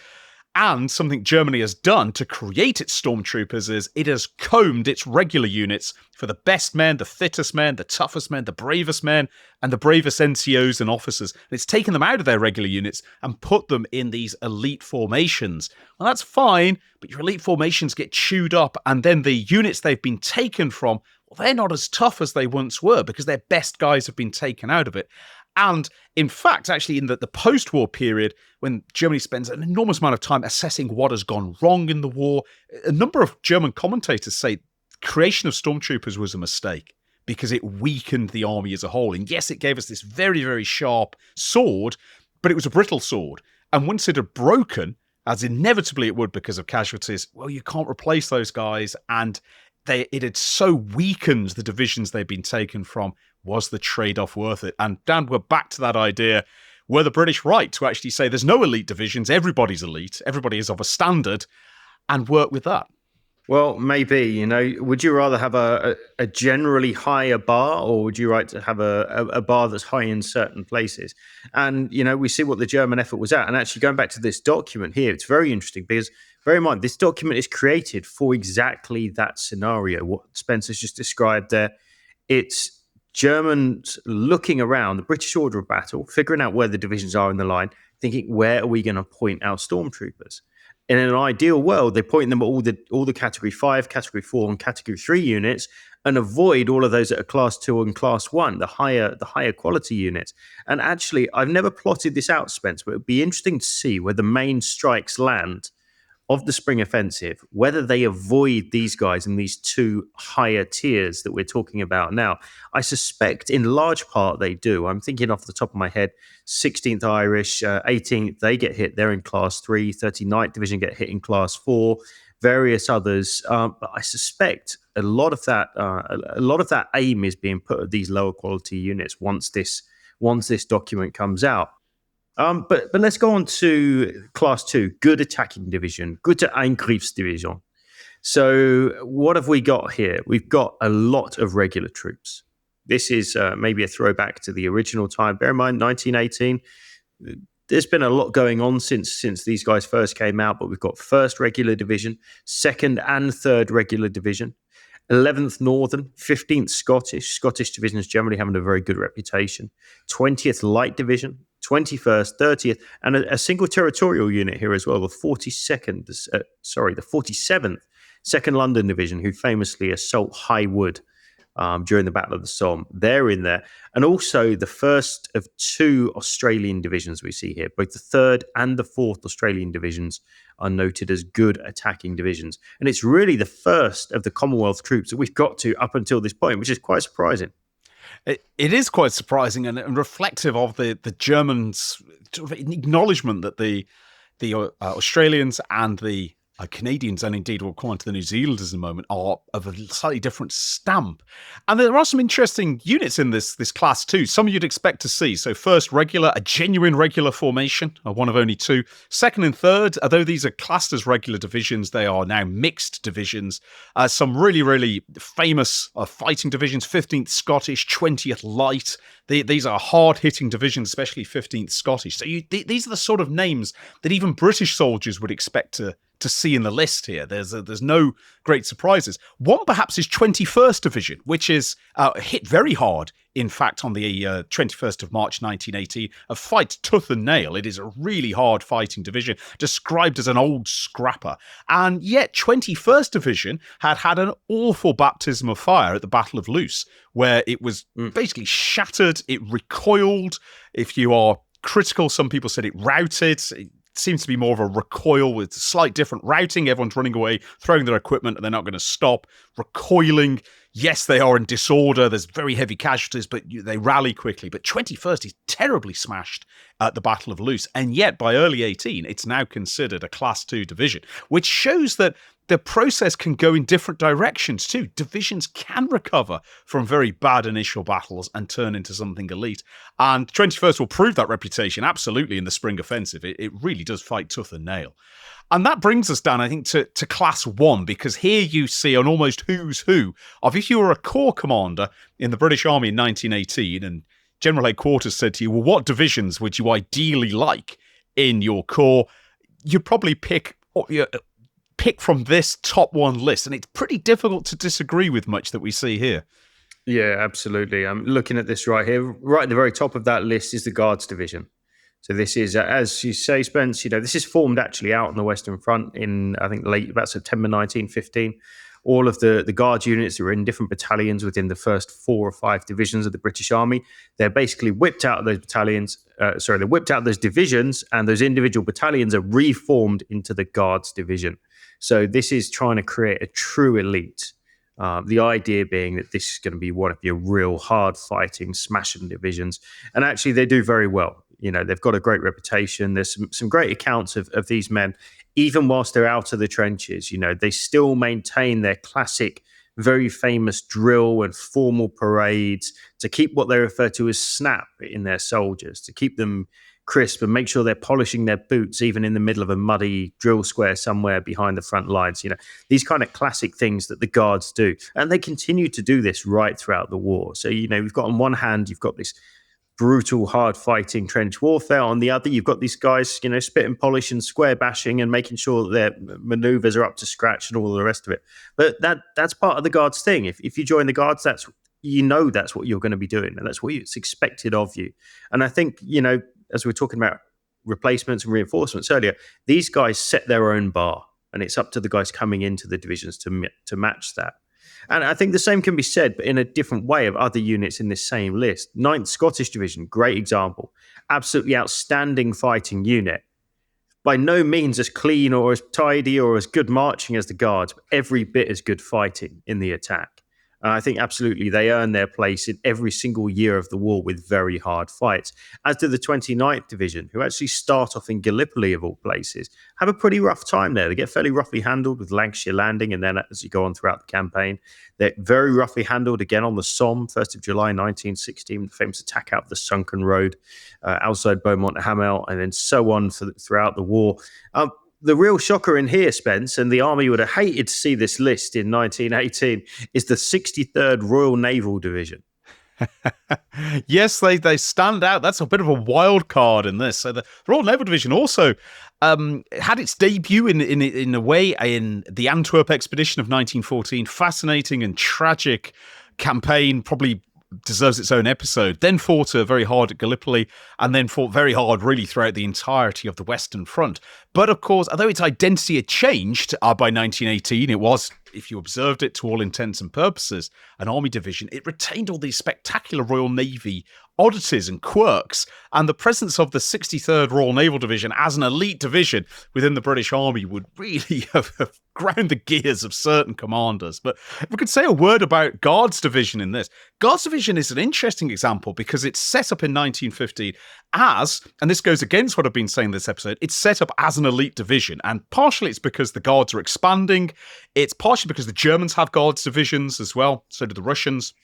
S2: And something Germany has done to create its stormtroopers is it has combed its regular units for the best men, the fittest men, the toughest men, the bravest men, and the bravest NCOs and officers. And it's taken them out of their regular units and put them in these elite formations. Well, that's fine, but your elite formations get chewed up, and then the units they've been taken from, well, they're not as tough as they once were because their best guys have been taken out of it. And in fact, actually, in the post-war period, when Germany spends an enormous amount of time assessing what has gone wrong in the war, a number of German commentators say the creation of stormtroopers was a mistake because it weakened the army as a whole. And yes, it gave us this very, very sharp sword, but it was a brittle sword. And once it had broken, as inevitably it would because of casualties, well, you can't replace those guys. And it had so weakened the divisions they'd been taken from. Was the trade-off worth it? And Dan, we're back to that idea. Were the British right to actually say there's no elite divisions, everybody's elite, everybody is of a standard, and work with that?
S1: Well, maybe, would you rather have a generally higher bar, or would you like to have a bar that's high in certain places? And, we see what the German effort was at. And actually going back to this document here, it's very interesting because bear in mind, this document is created for exactly that scenario, what Spencer's just described there. It's Germans looking around the British order of battle, figuring out where the divisions are in the line, thinking, where are we going to point our stormtroopers? In an ideal world, they point them at all the Category 5, Category 4, and Category 3 units, and avoid all of those that are Class 2 and Class 1, the higher quality units. And actually, I've never plotted this out, Spence, but it would be interesting to see where the main strikes land of the spring offensive, whether they avoid these guys in these two higher tiers that we're talking about now. I suspect in large part they do. I'm thinking off the top of my head, 16th Irish, 18th, they get hit. They're in Class 3, 39th Division get hit in Class 4, various others. But I suspect a lot of that aim is being put at these lower quality units once this document comes out. But let's go on to Class 2, good attacking division, gute Angriffsdivision. So what have we got here? We've got a lot of regular troops. This is maybe a throwback to the original time. Bear in mind, 1918, there's been a lot going on since these guys first came out, but we've got 1st Regular Division, 2nd and 3rd Regular Division, 11th Northern, 15th Scottish divisions generally having a very good reputation, 20th Light Division, 21st, 30th, and a single territorial unit here as well, the 47th, 2nd London Division, who famously assault High Wood during the Battle of the Somme. They're in there. And also the first of 2 Australian divisions we see here. Both the 3rd and the 4th Australian divisions are noted as good attacking divisions. And it's really the first of the Commonwealth troops that we've got to up until this point, which is quite surprising.
S2: It is quite surprising and reflective of the Germans' sort of acknowledgement that the Australians and the Canadians, and indeed we'll come on to the New Zealanders in a moment, are of a slightly different stamp. And there are some interesting units in this class too. Some you'd expect to see. So first, regular, a genuine regular formation, one of only two. Second and third, although these are classed as regular divisions, they are now mixed divisions. Some really, really famous fighting divisions, 15th Scottish, 20th Light. These are hard-hitting divisions, especially 15th Scottish. So these are the sort of names that even British soldiers would expect to see in the list here. There's no great surprises. One perhaps is 21st Division, which is hit very hard, in fact, on the 21st of March 1918. A fight tooth and nail. It is a really hard fighting division, described as an old scrapper. And yet 21st Division had an awful baptism of fire at the Battle of Loos, where it was basically shattered, it recoiled. If you are critical, some people said it routed. It seems to be more of a recoil with slight different routing. Everyone's running away, throwing their equipment, and they're not going to stop. Recoiling. Yes, they are in disorder. There's very heavy casualties, but they rally quickly. But 21st is terribly smashed at the Battle of Loos. And yet, by early 18, it's now considered a Class 2 division, which shows that the process can go in different directions too. Divisions can recover from very bad initial battles and turn into something elite. And 21st will prove that reputation absolutely in the spring offensive. It really does fight tooth and nail. And that brings us down, I think, to Class 1, because here you see an almost who's who of if you were a corps commander in the British Army in 1918 and General Headquarters said to you, well, what divisions would you ideally like in your corps? You'd probably pick from this top one list, and it's pretty difficult to disagree with much that we see here.
S1: Yeah, absolutely. I'm looking at this right here. Right at the very top of that list is the Guards Division. So this is, as you say, Spence, this is formed actually out on the Western Front in, I think, about September 1915. All of the Guards units that were in different battalions within the first 4 or 5 divisions of the British Army, they're basically whipped out of those battalions. They're whipped out of those divisions, and those individual battalions are reformed into the Guards Division. So this is trying to create a true elite. The idea being that this is going to be one of your real hard-fighting, smashing divisions. And actually, they do very well. They've got a great reputation. There's some great accounts of these men, even whilst they're out of the trenches. They still maintain their classic, very famous drill and formal parades to keep what they refer to as snap in their soldiers, to keep them crisp and make sure they're polishing their boots even in the middle of a muddy drill square somewhere behind the front lines. These kind of classic things that the Guards do. And they continue to do this right throughout the war. So, we've got on one hand, you've got this brutal, hard-fighting trench warfare. On the other, you've got these guys, spit and polish and square bashing and making sure that their maneuvers are up to scratch and all the rest of it. But that's part of the Guards thing. If you join the Guards, that's what you're going to be doing, and that's what it's expected of you. And I think, as we were talking about replacements and reinforcements earlier, these guys set their own bar, and it's up to the guys coming into the divisions to match that. And I think the same can be said, but in a different way, of other units in this same list. 9th Scottish Division, great example. Absolutely outstanding fighting unit. By no means as clean or as tidy or as good marching as the Guards, but every bit as good fighting in the attack. I think absolutely they earn their place in every single year of the war with very hard fights, as do the 29th Division, who actually start off in Gallipoli, of all places, have a pretty rough time there. They get fairly roughly handled with Lancashire Landing, and then as you go on throughout the campaign, they're very roughly handled again on the Somme, 1st of July 1916, the famous attack out the Sunken Road outside Beaumont-Hamel, and then so on throughout the war. The real shocker in here, Spence, and the Army would have hated to see this list in 1918, is the 63rd Royal Naval Division.
S2: Yes, they stand out. That's a bit of a wild card in this. So the Royal Naval Division also had its debut in a way in the Antwerp expedition of 1914. Fascinating and tragic campaign, probably deserves its own episode. Then fought very hard at Gallipoli, and then fought very hard really throughout the entirety of the Western Front. But of course, although its identity had changed by 1918, it was, if you observed it to all intents and purposes, an army division. It retained all these spectacular Royal Navy oddities and quirks, and the presence of the 63rd Royal Naval Division as an elite division within the British Army would really have ground the gears of certain commanders. But if we could say a word about Guards Division in this. Guards Division is an interesting example because it's set up in 1915 as, and this goes against what I've been saying this episode, it's set up as an elite division. And partially it's because the Guards are expanding. It's partially because the Germans have Guards Divisions as well. So do the Russians.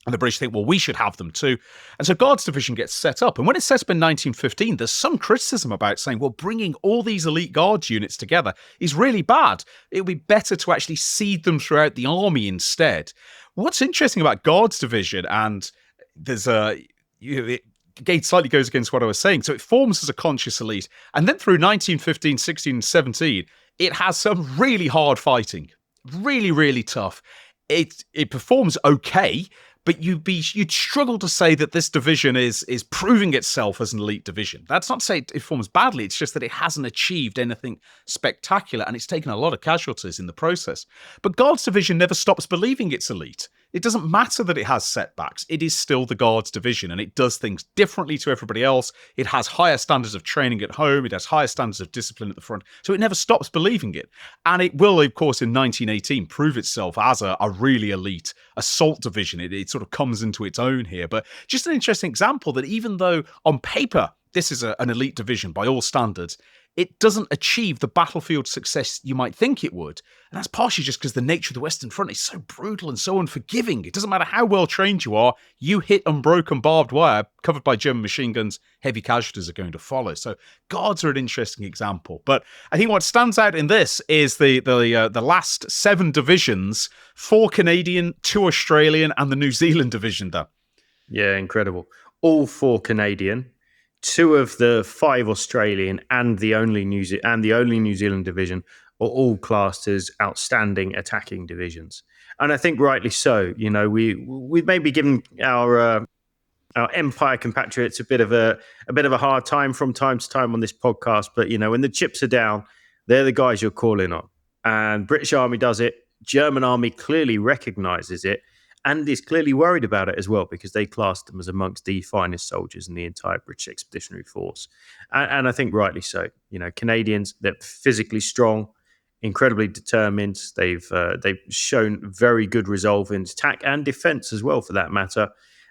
S2: And the British think, well, we should have them too. And so Guards Division gets set up. And when it's set up in 1915, there's some criticism about saying, well, bringing all these elite Guards units together is really bad. It would be better to actually seed them throughout the army instead. What's interesting about Guards Division, and there's it again slightly goes against what I was saying. So it forms as a conscious elite. And then through 1915, 16, and 17, it has some really hard fighting. Really, really tough. It performs okay, but you'd struggle to say that this division is proving itself as an elite division. That's not to say it forms badly, it's just that it hasn't achieved anything spectacular, and it's taken a lot of casualties in the process. But Guards Division never stops believing it's elite. It doesn't matter that it has setbacks. It is still the Guards Division, and it does things differently to everybody else. It has higher standards of training at home. It has higher standards of discipline at the front. So it never stops believing it. And it will, of course, in 1918, prove itself as a really elite assault division. It sort of comes into its own here. But just an interesting example that even though on paper this is an elite division by all standards, it doesn't achieve the battlefield success you might think it would. And that's partially just because the nature of the Western Front is so brutal and so unforgiving. It doesn't matter how well trained you are, you hit unbroken barbed wire covered by German machine guns, heavy casualties are going to follow. So Guards are an interesting example. But I think what stands out in this is the last 7 divisions, 4 Canadian, 2 Australian, and the New Zealand division there.
S1: Yeah, incredible. All 4 Canadian, 2 of the 5 Australian, and the only New Zealand division are all classed as outstanding attacking divisions, and I think rightly so. You know, we may be giving our Empire compatriots a bit of a hard time from time to time on this podcast, but you know, when the chips are down, they're the guys you're calling on, and British Army does it. German Army clearly recognises it, and is clearly worried about it as well, because they classed them as amongst the finest soldiers in the entire British Expeditionary Force. And I think rightly so. You know, Canadians, they're physically strong, incredibly determined. They've shown very good resolve in attack and defence as well, for that matter.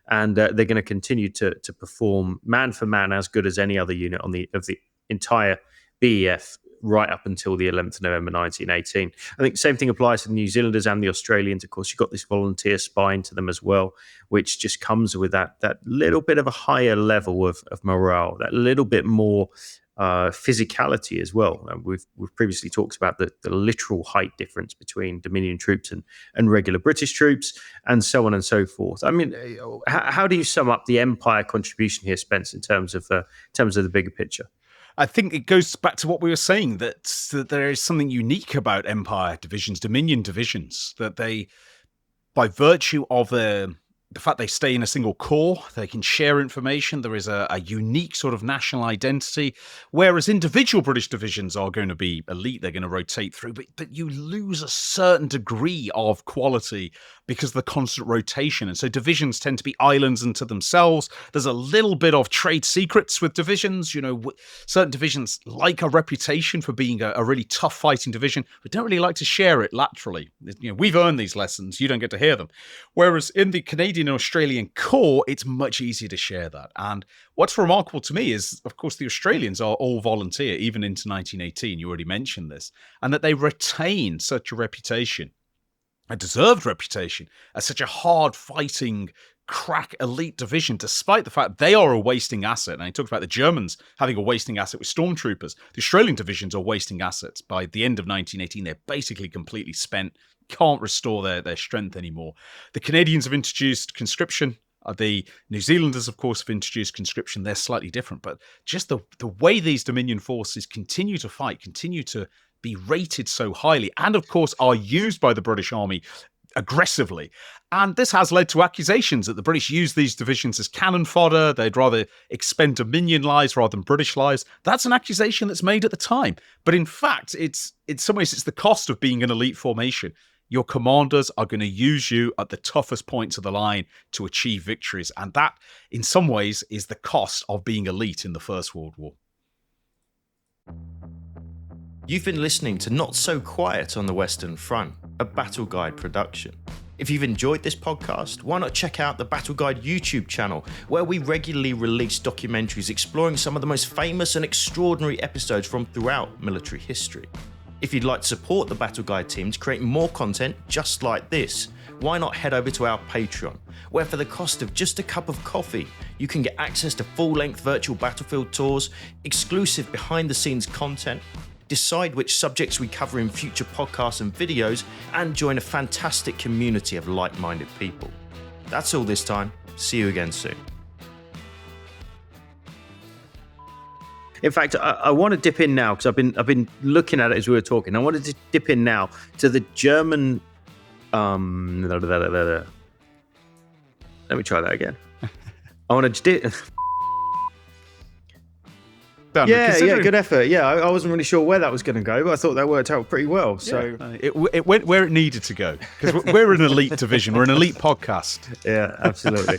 S1: And they're going to continue to perform man for man as good as any other unit of the entire BEF right up until the 11th of November 1918. I think the same thing applies to the New Zealanders and the Australians. Of course, you've got this volunteer spine to them as well, which just comes with that little bit of a higher level of morale, that little bit more physicality as well. We've previously talked about the literal height difference between Dominion troops and regular British troops, and so on and so forth. I mean, how do you sum up the Empire contribution here, Spence, in terms of the bigger picture?
S2: I think it goes back to what we were saying, that there is something unique about Empire divisions, Dominion divisions, that they, by virtue of the fact they stay in a single corps, they can share information. There is a unique sort of national identity, whereas individual British divisions are going to be elite. They're going to rotate through, but you lose a certain degree of quality because of the constant rotation. And so divisions tend to be islands unto themselves. There's a little bit of trade secrets with divisions. You know, certain divisions like a reputation for being a really tough fighting division, but don't really like to share it laterally. You know, we've earned these lessons. You don't get to hear them. Whereas in the Canadian and Australian Corps, it's much easier to share that. And what's remarkable to me is, of course, the Australians are all volunteer, even into 1918. You already mentioned this. And that they retain such a reputation, a deserved reputation, as such a hard-fighting, crack elite division, despite the fact they are a wasting asset. And I talked about the Germans having a wasting asset with stormtroopers. The Australian divisions are wasting assets. By the end of 1918, they're basically completely spent, can't restore their strength anymore. The Canadians have introduced conscription. The New Zealanders, of course, have introduced conscription. They're slightly different. But just the way these Dominion forces continue to fight, continue to be rated so highly, and of course are used by the British Army aggressively. And this has led to accusations that the British use these divisions as cannon fodder. They'd rather expend Dominion lives rather than British lives. That's an accusation that's made at the time. But in fact, in some ways, it's the cost of being an elite formation. your commanders are going to use you at the toughest points of the line to achieve victories. And that, in some ways, is the cost of being elite in the First World War.
S1: You've been listening to Not So Quiet on the Western Front, a Battle Guide production. If you've enjoyed this podcast, why not check out the Battle Guide YouTube channel, where we regularly release documentaries exploring some of the most famous and extraordinary episodes from throughout military history. If you'd like to support the Battle Guide team to create more content just like this, why not head over to our Patreon, where for the cost of just a cup of coffee, you can get access to full-length virtual battlefield tours, exclusive behind-the-scenes content, decide which subjects we cover in future podcasts and videos, and join a fantastic community of like-minded people. That's all this time. See you again soon. In fact, I want to dip in now, because I've been looking at it as we were talking. I wanted to dip in now to the German. Let me try that again. I want to dip. Yeah, good effort. Yeah, I wasn't really sure where that was going to go, but I thought that worked out pretty well. So
S2: it went where it needed to go, because we're an elite division. We're an elite podcast.
S1: Yeah, absolutely.